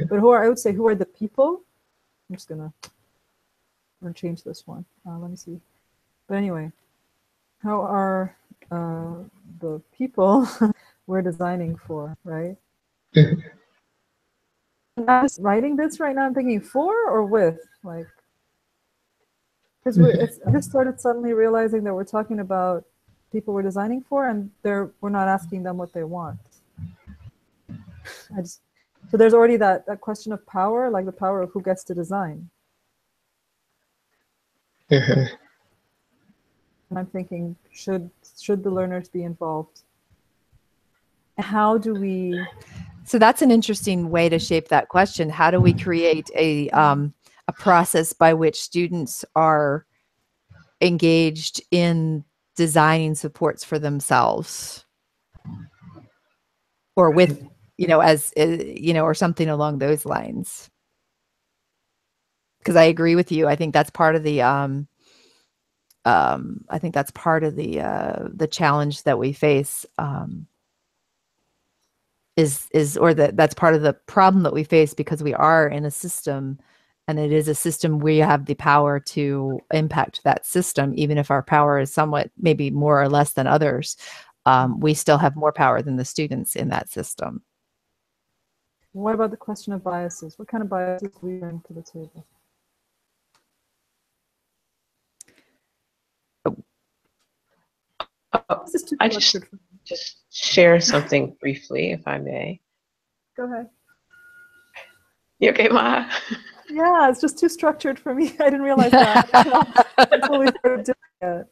But I would say, who are the people? I'm just gonna change this one. Let me see. But anyway, how are the people we're designing for, right? I was writing this right now, I'm thinking for or with, like, because I just started suddenly realizing that we're talking about people we're designing for, and we're not asking them what they want. So there's already that question of power, like the power of who gets to design. And I'm thinking, should the learners be involved? How do we?
So that's an interesting way to shape that question. How do we create a process by which students are engaged in designing supports for themselves, or with, you know, as you know, or something along those lines? Because I agree with you. I think that's part of the I think that's part of the challenge that we face, that's part of the problem that we face, because we are in a system, and it is a system we have the power to impact that system, even if our power is somewhat maybe more or less than others. we still have more power than the students in that system.
What about the question of biases? What kind of biases do we bring to the table?
I just share something briefly, if I may.
Go ahead.
You okay, Maha?
Yeah, it's just too structured for me. I didn't realize that until we started doing it.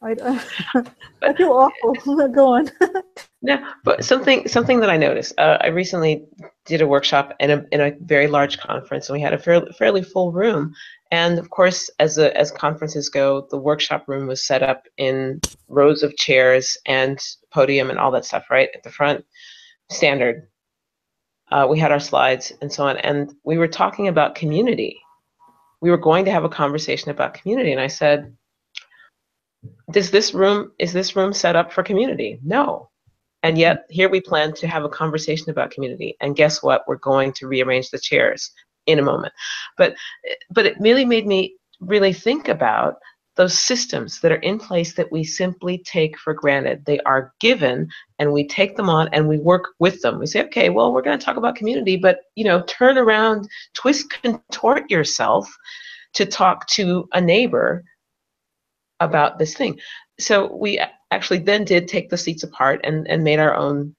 I feel awful. Go on.
No, but something that I noticed. I recently did a workshop in a very large conference, and we had a fairly full room. And of course, as conferences go, the workshop room was set up in rows of chairs and podium and all that stuff, right at the front, standard. We had our slides and so on, and we were talking about community. We were going to have a conversation about community, and I said, is this room set up for community? No. And yet here we plan to have a conversation about community. And guess what? We're going to rearrange the chairs in a moment. But it really made me really think about those systems that are in place that we simply take for granted. They are given, and we take them on and we work with them. We say, okay, well, we're going to talk about community, but turn around, twist, contort yourself to talk to a neighbor about this thing. So we actually then did take the seats apart and made our own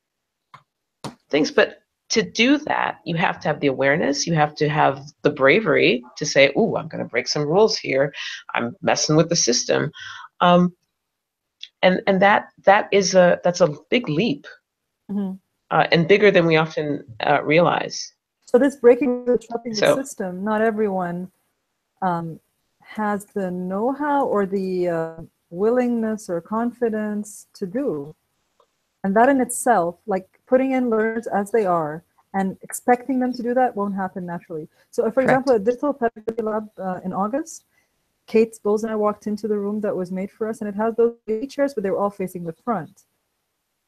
things. But to do that, you have to have the awareness, you have to have the bravery to say, ooh, I'm going to break some rules here. I'm messing with the system. And that's a big leap, and bigger than we often realize.
So this breaking the system, not everyone has the know-how or the willingness or confidence to do. And that in itself, like putting in learners as they are and expecting them to do that, won't happen naturally. So for example, at Digital Pedagogy Lab in August, Kate Bowles and I walked into the room that was made for us, and it has those 8 chairs, but they were all facing the front.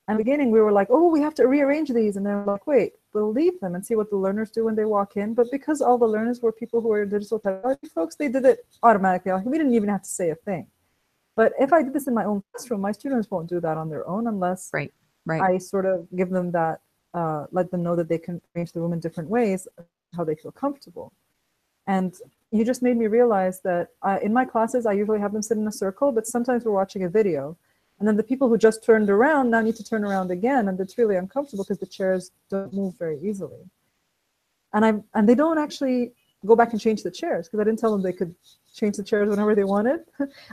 And in the beginning, we were like, oh, we have to rearrange these. And then we're like, wait, we'll leave them and see what the learners do when they walk in. But because all the learners were people who were digital pedagogy folks, they did it automatically. Like, we didn't even have to say a thing. But if I did this in my own classroom, my students won't do that on their own unless I sort of give them that, let them know that they can arrange the room in different ways, how they feel comfortable. And you just made me realize that in my classes, I usually have them sit in a circle, but sometimes we're watching a video. And then the people who just turned around now need to turn around again, and it's really uncomfortable because the chairs don't move very easily. And they don't actually go back and change the chairs because I didn't tell them they could change the chairs whenever they wanted.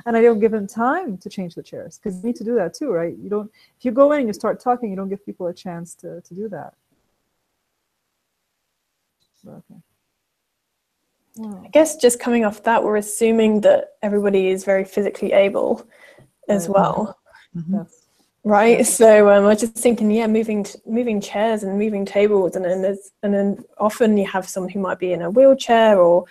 And I don't give them time to change the chairs because you need to do that too, right? You don't, if you go in and you start talking, you don't give people a chance to do that. Okay. Wow.
I guess just coming off that, we're assuming that everybody is very physically able as well.
Yes.
Right. Yes. So I was just thinking, yeah, moving chairs and moving tables, and then often you have someone who might be in a wheelchair or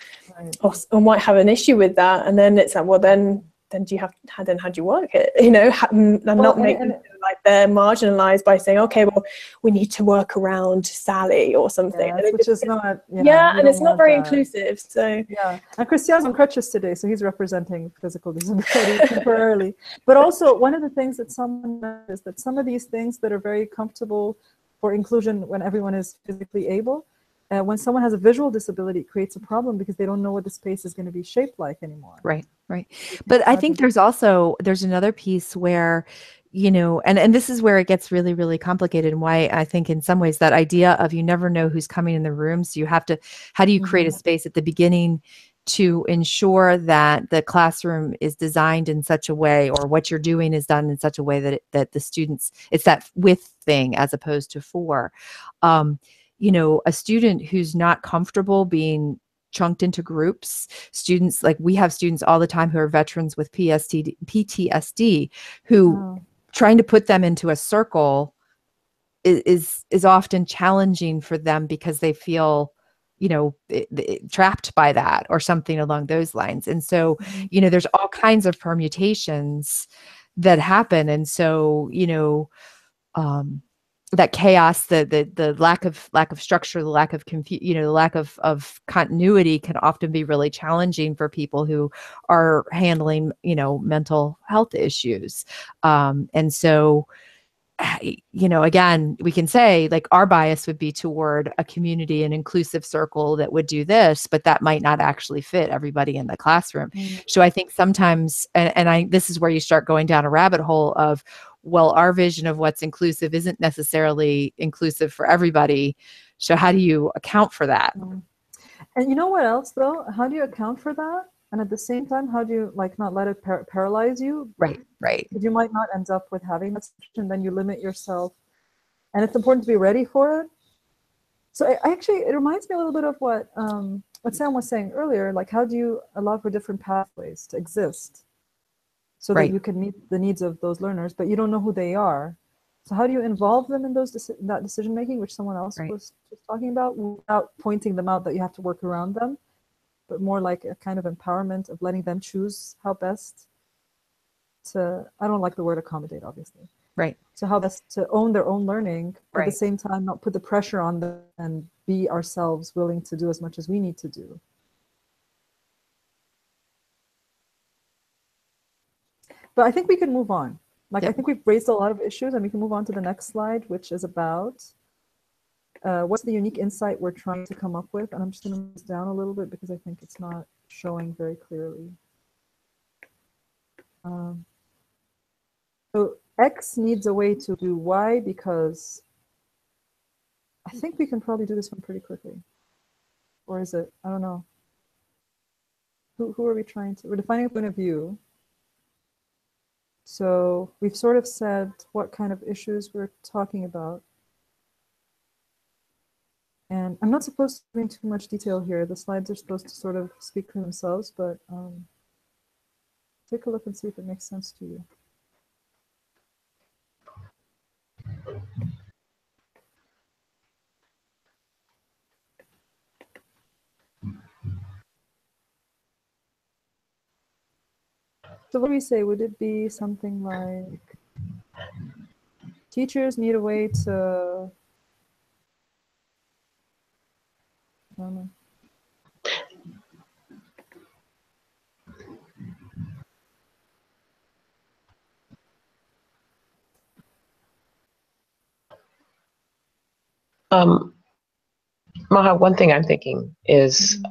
might have an issue with that, and then it's like, well, then do you have how do you work it? And not making them like they're marginalized by saying, okay, well, we need to work around Sally or something.
Yes, which is not,
and it's not very inclusive. So
and Christian's on crutches today, so he's representing physical disability temporarily. But also, one of the things that someone knows is that some of these things that are very comfortable for inclusion when everyone is physically able, when someone has a visual disability, it creates a problem because they don't know what the space is going to be shaped like anymore.
Right. But I think there's another piece where, and this is where it gets really, really complicated, and why I think in some ways that idea of you never know who's coming in the room. So you have to, how do you create a space at the beginning to ensure that the classroom is designed in such a way, or what you're doing is done in such a way that the students, it's that with thing as opposed to for. A student who's not comfortable being chunked into groups, students, like we have students all the time who are veterans with PTSD, who trying to put them into a circle is often challenging for them because they feel, trapped by that or something along those lines. And so, there's all kinds of permutations that happen. And so, that chaos, the lack of structure, the lack of the lack of continuity can often be really challenging for people who are handling, mental health issues. And so you know, again, we can say like our bias would be toward a community and inclusive circle that would do this, but that might not actually fit everybody in the classroom. So I think sometimes, this is where you start going down a rabbit hole of, well, our vision of what's inclusive isn't necessarily inclusive for everybody. So how do you account for that?
And you know what else though? How do you account for that? And at the same time, how do you like not let it paralyze you?
Right.
Because you might not end up with having that situation, then you limit yourself. And it's important to be ready for it. So it reminds me a little bit of what Sam was saying earlier, like how do you allow for different pathways to exist so that you can meet the needs of those learners, but you don't know who they are. So how do you involve them in that decision making, which someone else was just talking about, without pointing them out that you have to work around them, but more like a kind of empowerment of letting them choose how best to, I don't like the word accommodate, obviously.
Right.
So how best to own their own learning, but at the same time, not put the pressure on them and be ourselves willing to do as much as we need to do. But I think we can move on. Like, I think we've raised a lot of issues and we can move on to the next slide, which is about what's the unique insight we're trying to come up with. And I'm just going to move this down a little bit because I think it's not showing very clearly. So X needs a way to do Y because I think we can probably do this one pretty quickly. Or is it? I don't know. Who are we trying to? We're defining a point of view. So we've sort of said what kind of issues we're talking about. And I'm not supposed to bring too much detail here. The slides are supposed to sort of speak for themselves, but take a look and see if it makes sense to you. So what do we say? Would it be something like teachers need a way to, I don't know.
Maha, one thing I'm thinking is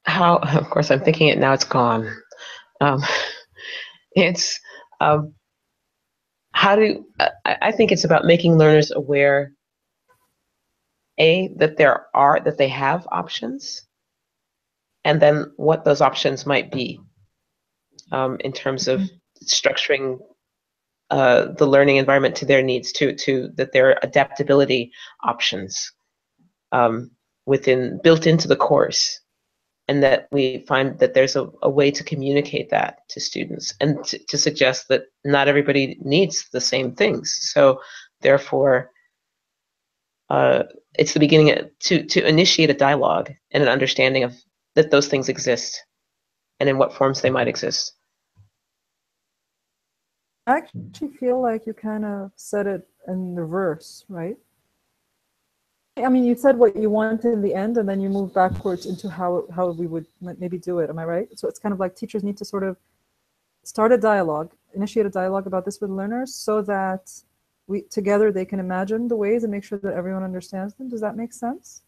how, of course, I'm thinking it now, it's gone. It's how do, I think it's about making learners aware, that they have options, and then what those options might be in terms of structuring the learning environment to their needs, to that there are adaptability options built into the course, and that we find that there's a way to communicate that to students, and to suggest that not everybody needs the same things. So therefore, it's the beginning to initiate a dialogue and an understanding of that those things exist and in what forms they might exist.
I actually feel like you kind of said it in reverse, right? I mean, you said what you want in the end, and then you move backwards into how we would maybe do it. Am I right? So it's kind of like teachers need to sort of start a dialogue, initiate a dialogue about this with learners, so that together they can imagine the ways and make sure that everyone understands them. Does that make sense?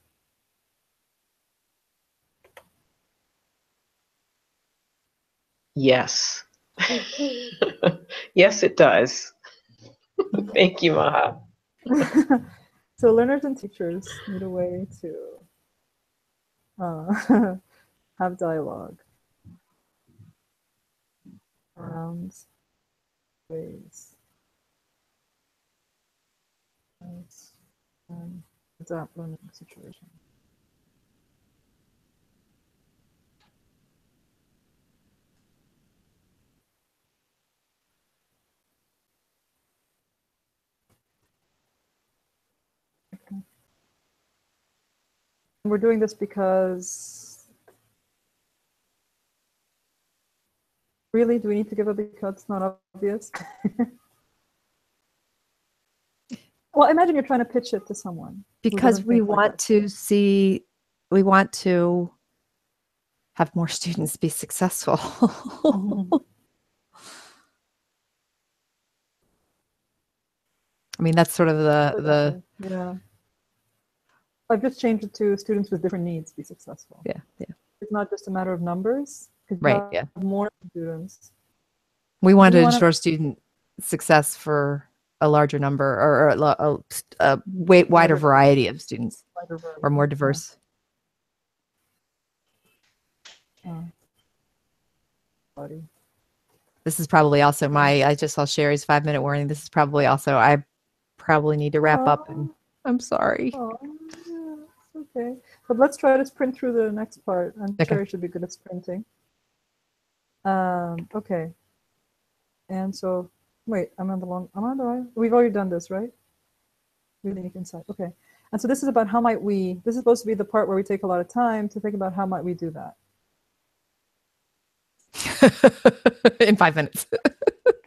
Yes. Yes, it does. Thank you, Maha.
So learners and teachers need a way to have dialogue around ways and adapt learning situation. We're doing this because, really, do we need to give a because it's not obvious? Well, imagine you're trying to pitch it to someone.
Because we want to have more students be successful. mean, that's sort of the
yeah. I've just changed it to students with different needs be successful.
yeah.
It's not just a matter of numbers.
Right. Yeah.
More students.
We want to ensure student success for a larger number or a wider variety of students or more diverse. This is probably also I just saw Sherry's 5-minute warning. This is probably also, I probably need to wrap up, and I'm sorry.
Oh, yeah, it's okay. But let's try to sprint through the next part. I'm sure you should be good at sprinting. Okay. And so, wait, I'm on the right? We've already done this, right? Unique insight. Okay. And so this is about how might we, this is supposed to be the part where we take a lot of time to think about how might we do that.
In 5 minutes.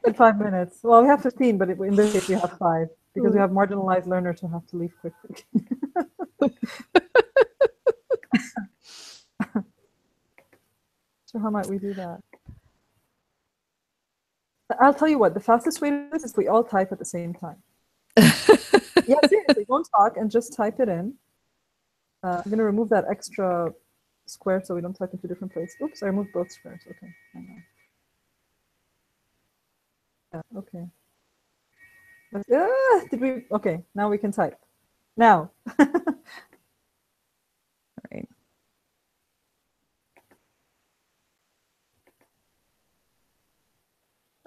In 5 minutes. Well, we have 15, but in this case we have 5 because we have marginalized learners who have to leave quickly. So how might we do that? I'll tell you what, the fastest way to do this is we all type at the same time. Yeah, seriously, don't talk and just type it in. I'm going to remove that extra square so we don't type into different places. Oops, I removed both squares. Okay. Hang on. Yeah, okay. Did we? Okay, now we can type. Now.
All right.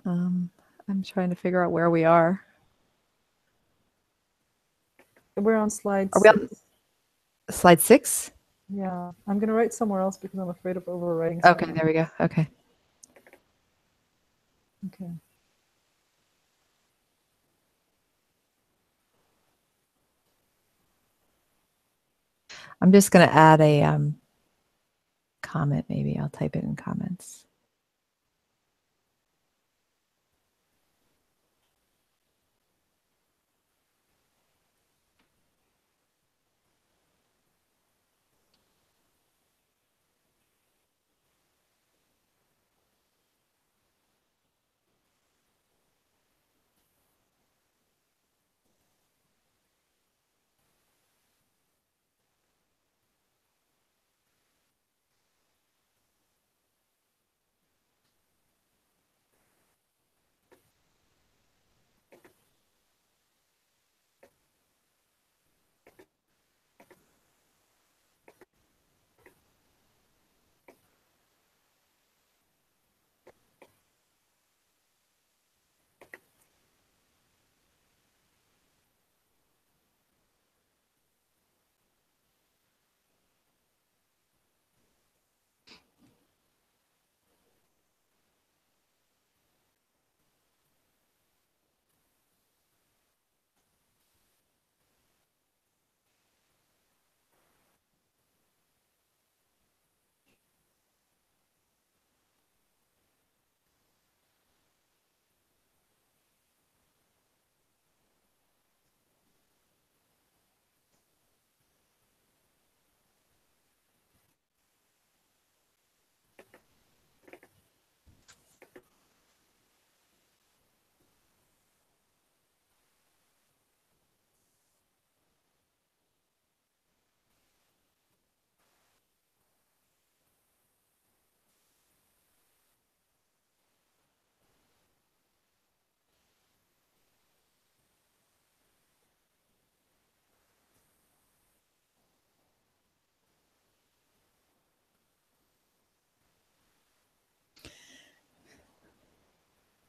I'm trying to figure out where we are.
We're on slide 6.
Are we on slide 6?
Yeah, I'm going to write somewhere else because I'm afraid of overwriting.
Okay, there we go. Okay.
Okay.
I'm just going to add a comment, maybe. I'll type it in comments.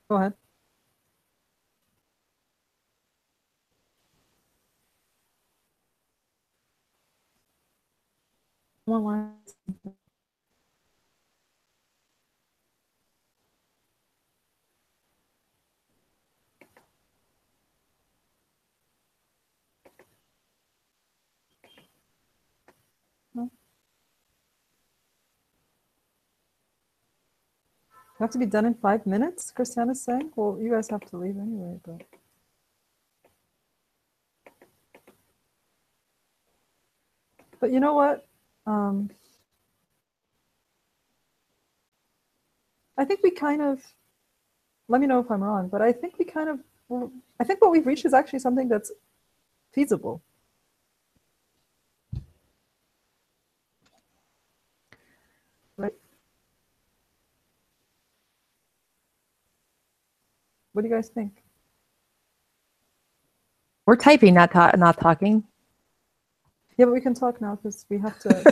Go ahead. One line. Have to be done in 5 minutes, Christiana's saying? Well, you guys have to leave anyway, but. But you know what? I think we kind of, let me know if I'm wrong, but I think we kind of Well, I think what we've reached is actually something that's feasible. Right? What do you guys think?
We're typing, not talking.
Yeah, but we can talk now because we have to.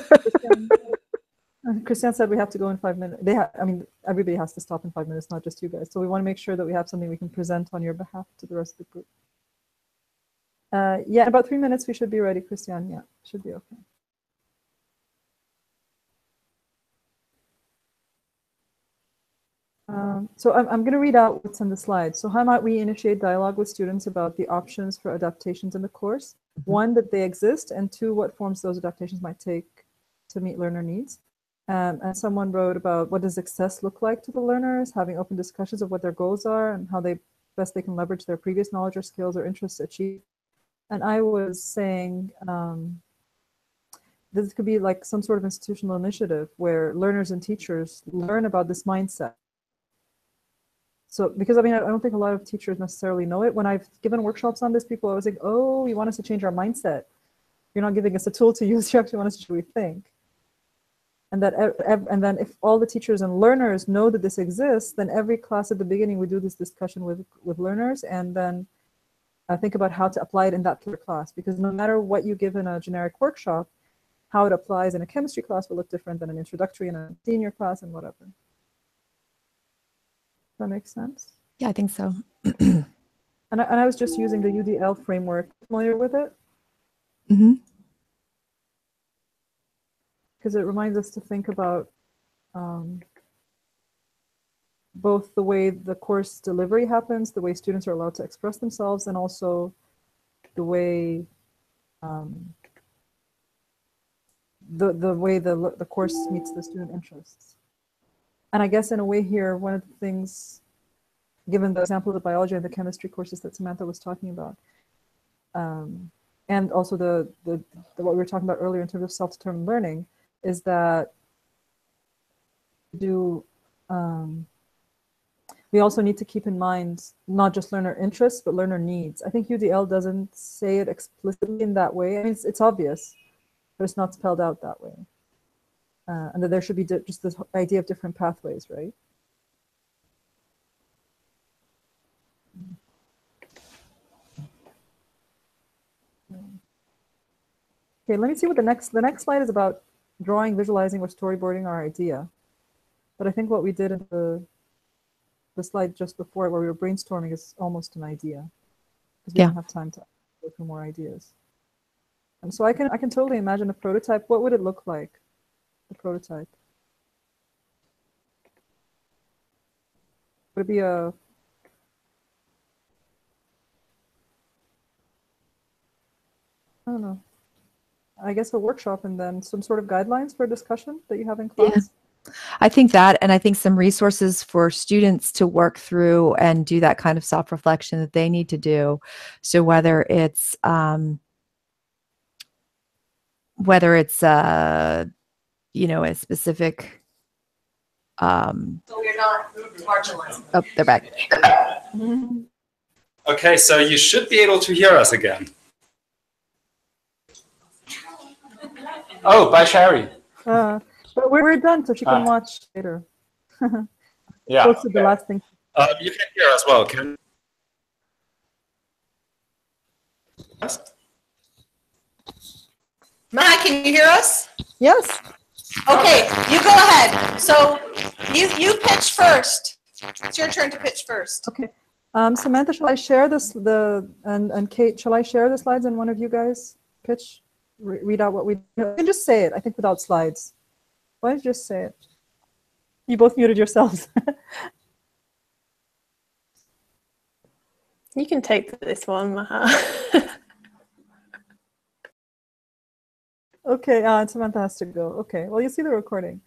Christian said we have to go in 5 minutes. I mean, everybody has to stop in 5 minutes, not just you guys. So we want to make sure that we have something we can present on your behalf to the rest of the group. Yeah, in about 3 minutes we should be ready, Christian. Yeah, should be okay. So I'm going to read out what's on the slide. So how might we initiate dialogue with students about the options for adaptations in the course? One, that they exist, and two, what forms those adaptations might take to meet learner needs. And someone wrote about what does success look like to the learners, having open discussions of what their goals are and how they can leverage their previous knowledge or skills or interests to achieve. And I was saying this could be like some sort of institutional initiative where learners and teachers learn about this mindset. So, because I mean, I don't think a lot of teachers necessarily know it. When I've given workshops on this, people always think, oh, you want us to change our mindset. You're not giving us a tool to use, you actually want us to rethink. And then if all the teachers and learners know that this exists, then every class at the beginning we do this discussion with learners, and then think about how to apply it in that particular class. Because no matter what you give in a generic workshop, how it applies in a chemistry class will look different than an introductory in a senior class and whatever. Does that make sense?
Yeah, I think so.
And I was just using the UDL framework. Familiar with it?
Mm-hmm.
Because it reminds us to think about both the way the course delivery happens, the way students are allowed to express themselves, and also the way the way the course meets the student interests. And I guess in a way here, one of the things, given the example of the biology and the chemistry courses that Samantha was talking about, and also the what we were talking about earlier in terms of self-determined learning, is that we also need to keep in mind not just learner interests, but learner needs. I think UDL doesn't say it explicitly in that way. I mean, it's obvious, but it's not spelled out that way. And that there should be just this idea of different pathways, right? Okay, let me see what the next slide is about. Drawing, visualizing, or storyboarding our idea. But I think what we did in the slide just before, where we were brainstorming, is almost an idea, because we don't have time to go through more ideas. And so I can totally imagine a prototype. What would it look like? The prototype. Would it be a I don't know. I guess a workshop and then some sort of guidelines for discussion that you have in class?
Yeah. I think that, and I think some resources for students to work through and do that kind of self-reflection that they need to do. So whether it's you know, a specific
so we're not marginalized.
Oh, they're back.
Okay, so you should be able to hear us again. Oh, by Sherry.
But we're done, so she can watch later.
Yeah.
Posted the last thing.
You can hear as well. Can
Maha, can you hear us?
Yes.
Okay, you go ahead. So you pitch first. It's your turn to pitch first.
Okay. Samantha, shall I share this? And Kate, shall I share the slides and one of you guys pitch? Read out what we do. You can just say it, I think, without slides. Why don't you just say it? You both muted yourselves.
You can take this one, Maha.
Okay, Samantha has to go. Okay, well, you see the recording.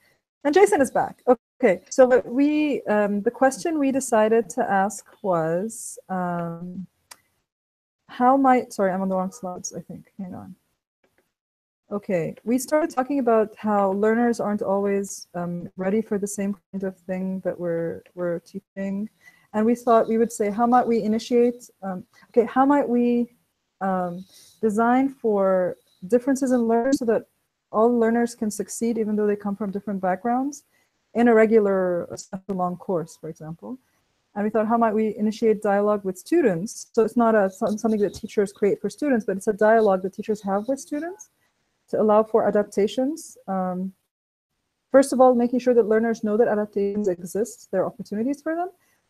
And Jason is back. Okay, so the question we decided to ask was, how might, sorry, I'm on the wrong slides, I think. Hang on. Okay, we started talking about how learners aren't always ready for the same kind of thing that we're teaching, And we thought we would say, how might we initiate, how might we design for differences in learners so that all learners can succeed even though they come from different backgrounds in a regular long course, for example. And we thought, how might we initiate dialogue with students? So it's not something that teachers create for students, but it's a dialogue that teachers have with students to allow for adaptations. First of all, making sure that learners know that adaptations exist, there are opportunities for them,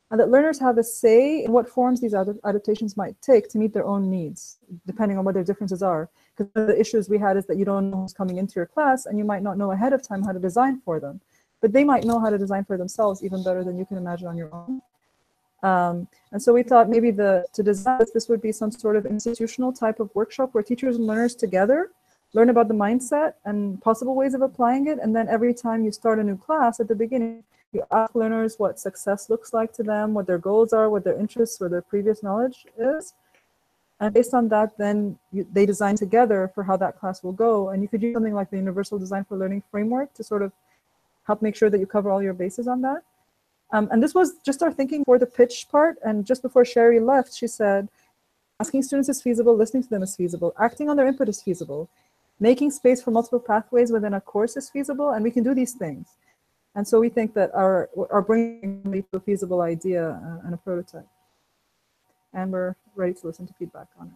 and that learners have a say in what forms these adaptations might take to meet their own needs, depending on what their differences are. Because one of the issues we had is that you don't know who's coming into your class, and you might not know ahead of time how to design for them. But they might know how to design for themselves even better than you can imagine on your own. And so we thought maybe to design this would be some sort of institutional type of workshop where teachers and learners together learn about the mindset and possible ways of applying it. And then every time you start a new class at the beginning, you ask learners what success looks like to them, what their goals are, what their interests, what their previous knowledge is. And based on that, then they design together for how that class will go. And you could use something like the Universal Design for Learning framework to sort of help make sure that you cover all your bases on that. And this was just our thinking for the pitch part. And just before Sherry left, she said, asking students is feasible, listening to them is feasible, acting on their input is feasible, making space for multiple pathways within a course is feasible, and we can do these things. And so we think that our bringing to a feasible idea and a prototype. And we're ready to listen to feedback on it.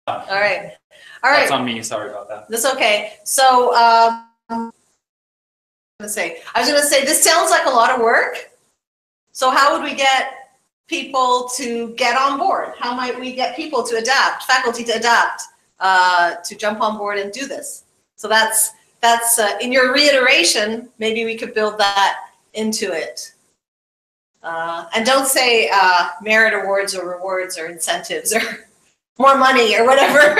All right. All right.
That's on me. Sorry about that.
That's okay. So I was going to say, this sounds like a lot of work. So how would we get people to get on board? How might we get people to adapt, faculty to adapt, to jump on board and do this? So that's in your reiteration, maybe we could build that into it. And don't say merit awards or rewards or incentives or more money or whatever.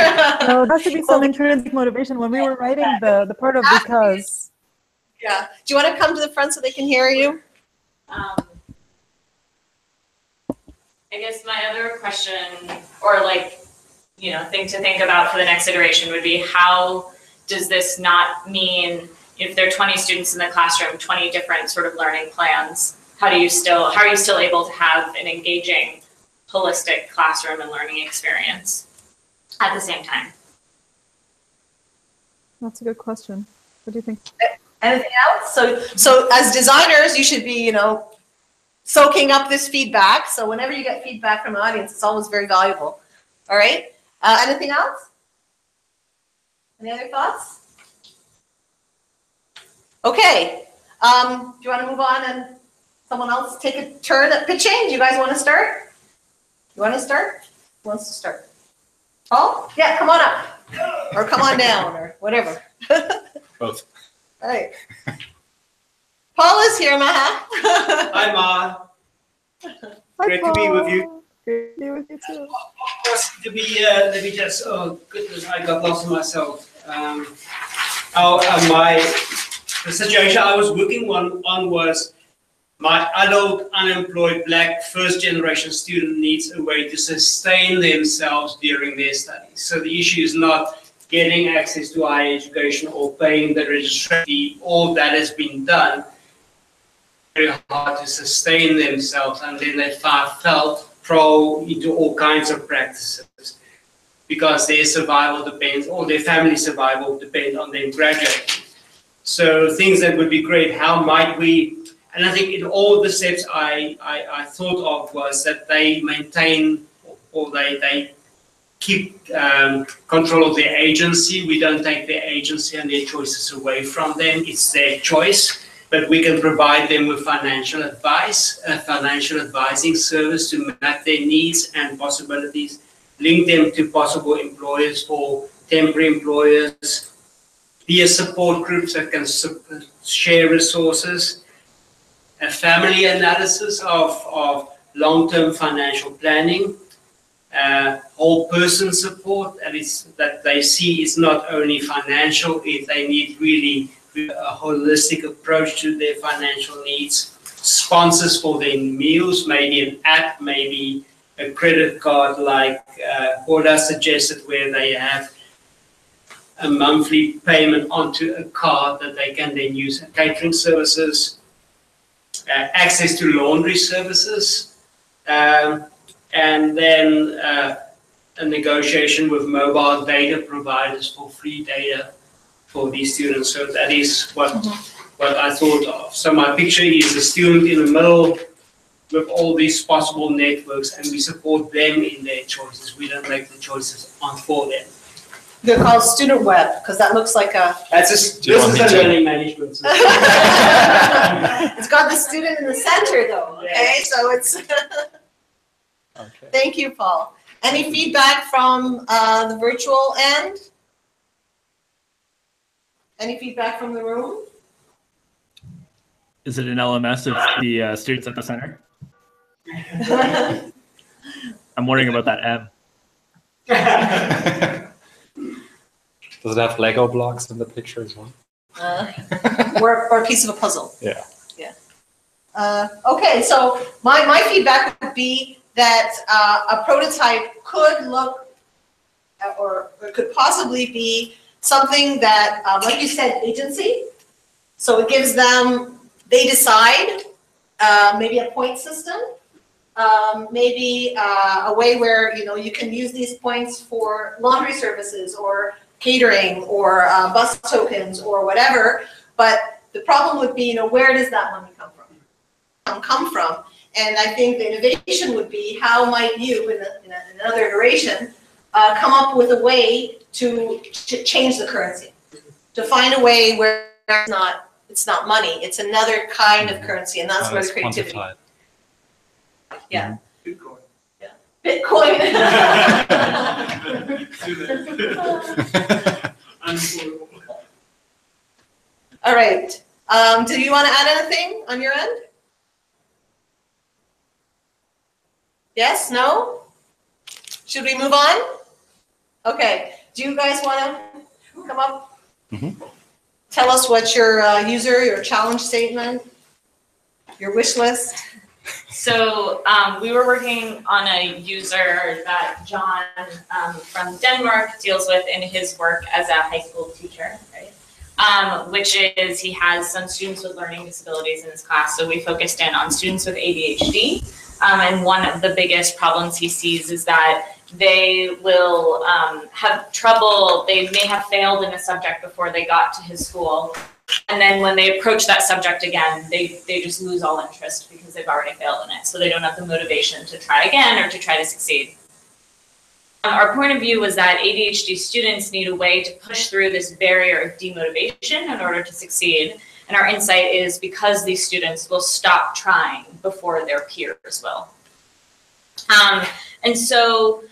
No, there has to be some intrinsic motivation. When we were writing the part of because.
Yeah. Do you want to come to the front so they can hear you?
I guess my other question, or thing to think about for the next iteration would be, how does this not mean if there are 20 students in the classroom, 20 different sort of learning plans? How are you still able to have an engaging, holistic classroom and learning experience at the same time?
That's a good question. What do you think?
Anything else? So as designers, you should be, soaking up this feedback. So whenever you get feedback from an audience, it's always very valuable. All right. Anything else? Any other thoughts? Okay. Do you want to move on and someone else take a turn at pitching? Do you guys want to start? You want to start? Who wants to start? Paul? Yeah, come on up. Or come on down, or whatever.
Both.
All right. Paul is here, Maha.
Hi, Ma. Great to be with you.
Great to be with you too.
Let me just, oh goodness, I got lost in myself. The situation I was working on was my adult, unemployed, Black, first-generation student needs a way to sustain themselves during their studies. So the issue is not getting access to higher education or paying the registration fee. All that has been done. Very hard to sustain themselves, and then they felt into all kinds of practices because their survival depends, or their family survival depends on them graduating. So things that would be great, how might we, and I think in all the steps I thought of was that they maintain, or they keep control of their agency. We don't take their agency and their choices away from them. It's their choice, but we can provide them with financial advice, a financial advising service to map their needs and possibilities, link them to possible employers for temporary employers, peer support groups that can share resources, a family analysis of long-term financial planning, whole person support, and it's that they see is not only financial, if they need really a holistic approach to their financial needs. Sponsors for their meals, maybe an app, maybe a credit card like Corda suggested, where they have a monthly payment onto a card that they can then use, catering services, access to laundry services, and then a negotiation with mobile data providers for free data for these students. So that is what I thought of. So my picture is a student in the middle with all these possible networks, and we support them in their choices. We don't make the choices for them.
They're called student web, because that looks like a...
This is a learning management system.
It's got the student in the center, though, okay? So it's...
Okay.
Thank you, Paul. Any feedback from the virtual end? Any feedback from the room?
Is it an LMS of the students at the center? I'm worrying about that M.
Does it have Lego blocks in the picture as well?
Or a piece of a puzzle.
Yeah.
Yeah. Okay, so my feedback would be that a prototype could look, or could possibly be something that, like you said, agency. So it gives them, they decide, maybe a point system, maybe a way where, you know, you can use these points for laundry services or catering or bus tokens or whatever. But the problem would be, you know, where does that money come from? And I think the innovation would be, how might you, in another iteration, come up with a way to change the currency, to find a way where it's not money, it's another kind of currency, and that's where the creativity.
Quantified.
Yeah.
Bitcoin.
Yeah. Bitcoin. All right. Do you want to add anything on your end? Yes? No? Should we move on? Okay. Do you guys want to come up? Tell us what's your your challenge statement, your wish list.
So we were working on a user that John from Denmark deals with in his work as a high school teacher, right? Which is, he has some students with learning disabilities in his class. So we focused in on students with ADHD. And one of the biggest problems he sees is that they will have trouble, they may have failed in a subject before they got to his school. And then when they approach that subject again, they just lose all interest because they've already failed in it. So they don't have the motivation to try again or to try to succeed. Our point of view was that ADHD students need a way to push through this barrier of demotivation in order to succeed. And our insight is because these students will stop trying before their peers will. And so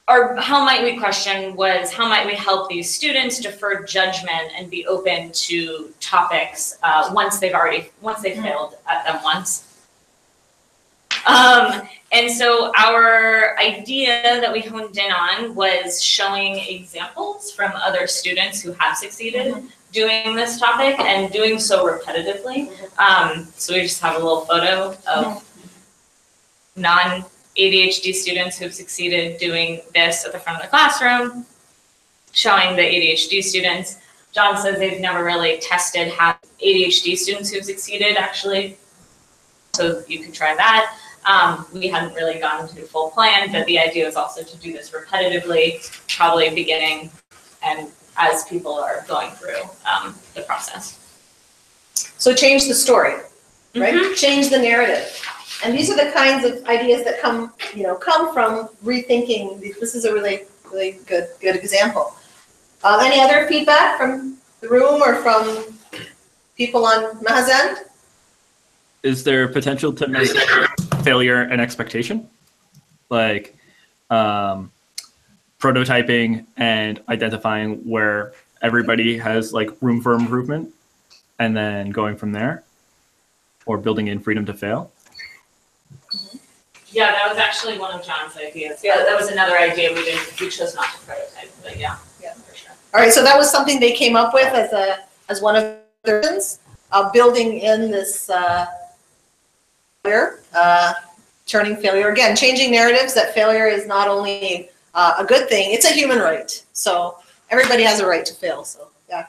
how might we question was, how might we help these students defer judgment and be open to topics once they've failed at them once. And so our idea that we honed in on was showing examples from other students who have succeeded doing this topic and doing so repetitively. So we just have a little photo of non-ADHD students who've succeeded doing this at the front of the classroom, showing the ADHD students. John says they've never really tested how ADHD students who've succeeded actually, so you could try that. We hadn't really gone to full plan, but the idea was also to do this repetitively, probably beginning and as people are going through the process.
So change the story, right? Change the narrative. And these are the kinds of ideas that come from rethinking. This is a really good example. Any other feedback from the room or from people on Maha's end?
Is there potential to make failure an expectation? Like prototyping and identifying where everybody has like room for improvement and then going from there, or building in freedom to fail?
Yeah, that was actually one of John's ideas. Yeah, that was another idea we chose not to prototype, but yeah. Yeah, for sure.
All right, so that was something they came up with as one of their reasons, building in this failure, turning failure, again, changing narratives that failure is not only a good thing, it's a human right. So everybody has a right to fail, so yeah.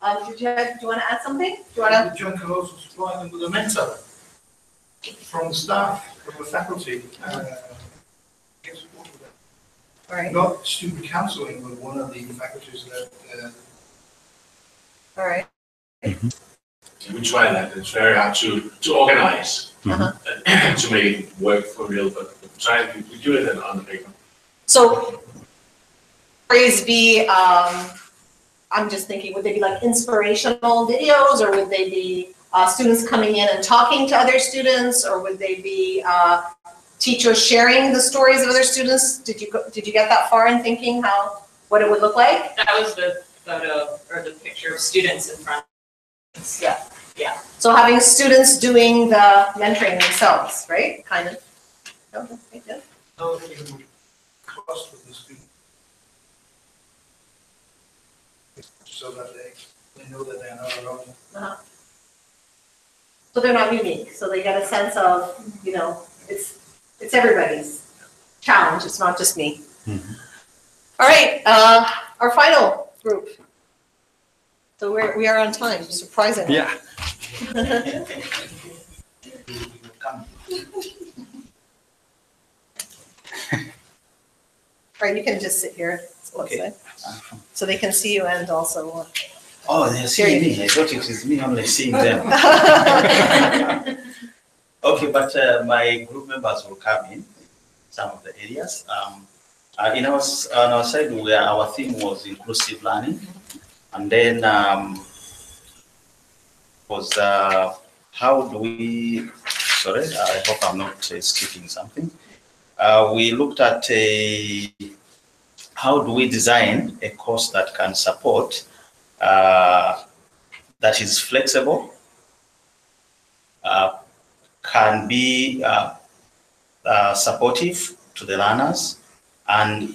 Do you want to add something? Do you want to?
John could also supply them with a mentor from the staff, from the faculty.
All right.
Not student counselling, but one of the faculties that.
All right.
We try that. It's very hard to organize, to make it work for real, but we do it on the paper.
So, phrase be, I'm just thinking, would they be like inspirational videos, or would they be students coming in and talking to other students, or would they be teachers sharing the stories of other students? Did you get that far in thinking what it would look like?
That was the photo or the picture of students in front.
Yeah.
Yeah.
So having students doing the mentoring themselves, right? Kind of. Okay, good.
Another thing that would cross with the student, so that they know that they're not alone.
So they're not unique. So they get a sense of, it's everybody's challenge. It's not just me. All right, our final group. So we are on time, surprisingly.
Yeah.
All right, you can just sit here. Okay. So they can see you and also.
Oh, they're seeing me. I thought it was me only seeing them. Okay, but my group members will come in some of the areas. On our side, our theme was inclusive learning, and then was how do we? Sorry, I hope I'm not skipping something. We looked at how do we design a course that can support, that is flexible, can be supportive to the learners, and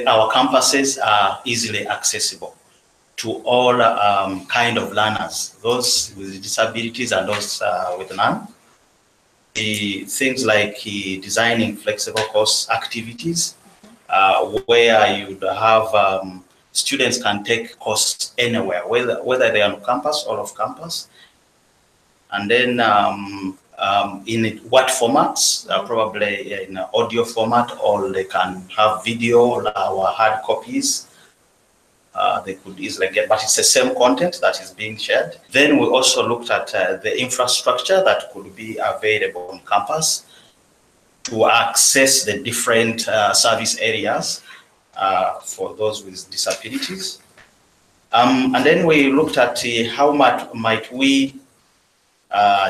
our campuses are easily accessible to all kind of learners, those with disabilities and those with none. The things like designing flexible course activities, where you'd have students can take courses anywhere, whether they are on campus or off campus. And then in what formats, probably in audio format, or they can have video or hard copies. They could easily get, but it's the same content that is being shared. Then we also looked at the infrastructure that could be available on campus to access the different service areas for those with disabilities. And then we looked at how much might we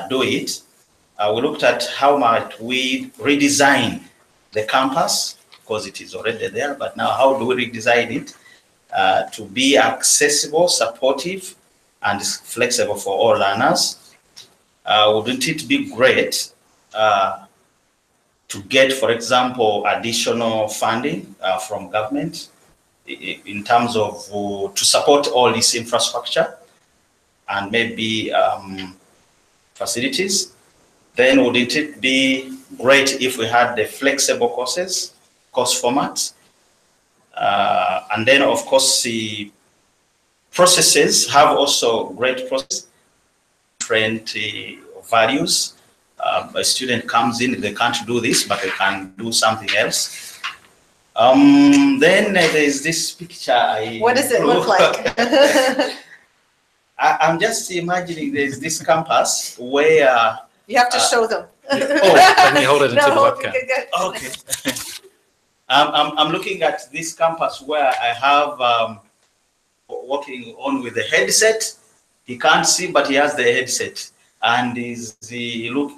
do it. We looked at how might we redesign the campus, because it is already there, but now how do we redesign it to be accessible, supportive, and flexible for all learners? Wouldn't it be great to get, for example, additional funding from government in terms of to support all this infrastructure and maybe facilities? Then wouldn't it be great if we had the flexible course formats? And then, of course, the processes have also great process, different values. A student comes in, they can't do this, but they can do something else. Then there's this picture.
What does it look like?
I'm just imagining there's this campus where...
You have to show them.
Oh, let me hold it into the webcam.
Okay. I'm looking at this campus where I have working on with the headset. He can't see, but he has the headset, and he's able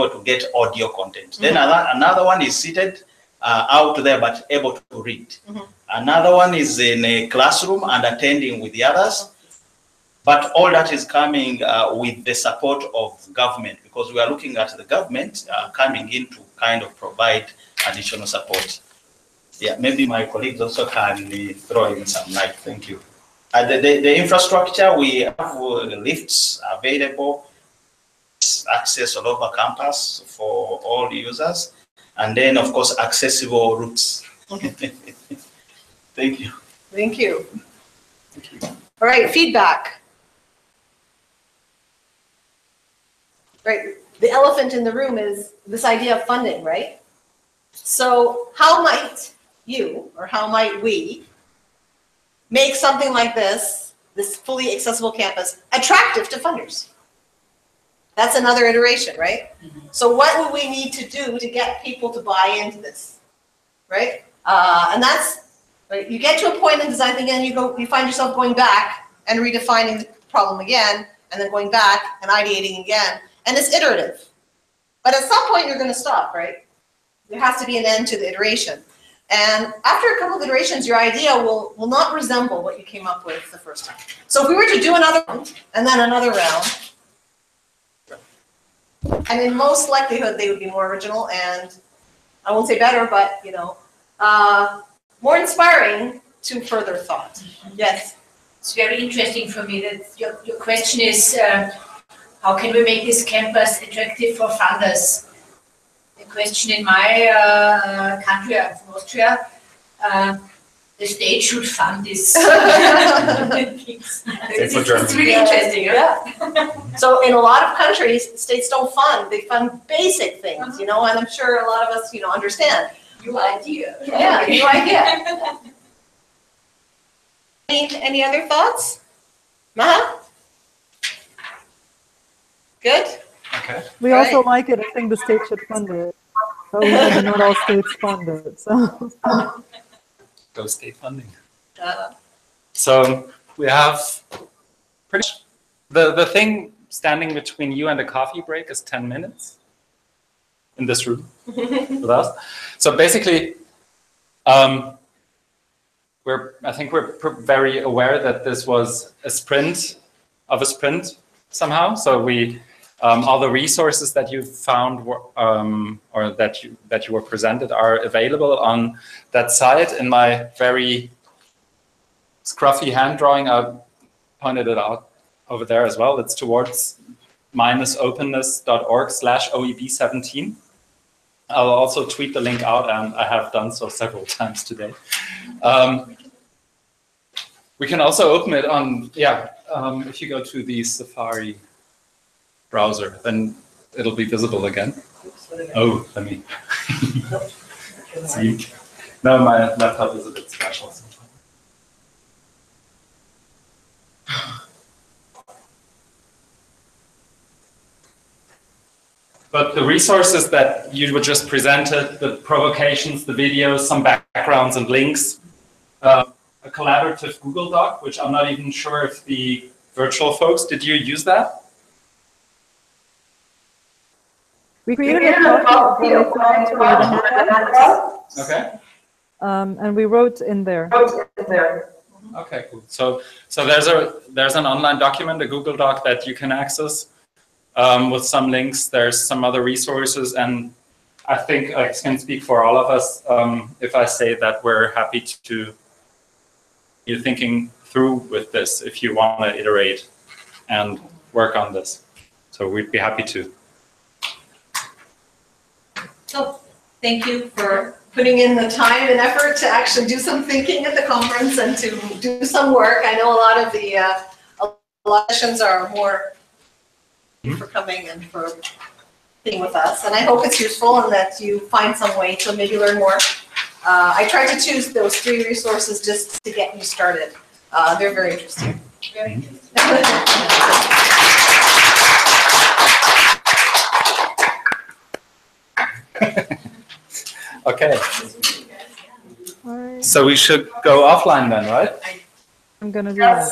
to get audio content. Then another one is seated out there, but able to read. Another one is in a classroom and attending with the others. But all that is coming with the support of government, because we are looking at the government coming in to kind of provide additional support. Yeah, maybe my colleagues also can throw in some light. Thank you. The infrastructure, we have lifts available, access all over campus for all users, and then of course accessible routes. Thank you.
Thank you. All right, feedback. Right, the elephant in the room is this idea of funding, right? So how might you, or how might we, make something like this fully accessible campus, attractive to funders? That's another iteration, right? So what would we need to do to get people to buy into this, right? And that's, right, you get to a point in design thinking and you find yourself going back and redefining the problem again, and then going back and ideating again, and it's iterative. But at some point you're going to stop, right? There has to be an end to the iteration. And after a couple of iterations, your idea will not resemble what you came up with the first time. So if we were to do another round, and then another round, and in most likelihood they would be more original and, I won't say better, but you know, more inspiring to further thought. Yes?
It's very interesting for me that your question is, how can we make this campus attractive for funders? The question in my country, I'm from Austria, the state should fund this.
It's really interesting. Yeah. So in a lot of countries, states don't fund. They fund basic things, you know, and I'm sure a lot of us, you know, understand.
New idea.
Yeah, new idea. Any other thoughts? Maha? Good?
Okay.
We also like it. I think the state should fund it. But we know that not all states fund it. So.
Go state funding. So we have pretty much the thing standing between you and a coffee break is 10 minutes in this room with us. So basically, I think we're very aware that this was a sprint somehow. So we all the resources that you found were, or that you were presented are available on that site. In my very scruffy hand drawing, I pointed it out over there as well. It's towards -openness.org/OEB17. I'll also tweet the link out, and I have done so several times today. We can also open it on, if you go to the Safari browser, then it'll be visible again. Oh, let me see. No, my laptop is a bit special sometimes. But the resources that you were just presented, the provocations, the videos, some backgrounds and links, a collaborative Google Doc, which I'm not even sure if the virtual folks, did you use that?
We created a copy of it.
Okay.
And we wrote in there.
Okay, cool. So there's an online document, a Google Doc that you can access with some links. There's some other resources, and I think I can speak for all of us if I say that we're happy to be thinking through with this if you want to iterate and work on this. So we'd be happy to.
So thank you for putting in the time and effort to actually do some thinking at the conference and to do some work. I know a lot of the sessions are more for coming and for being with us, and I hope it's useful and that you find some way to maybe learn more. I tried to choose those 3 resources just to get you started. They're very interesting. Very interesting.
Okay. So we should go offline then, right?
I'm gonna do that.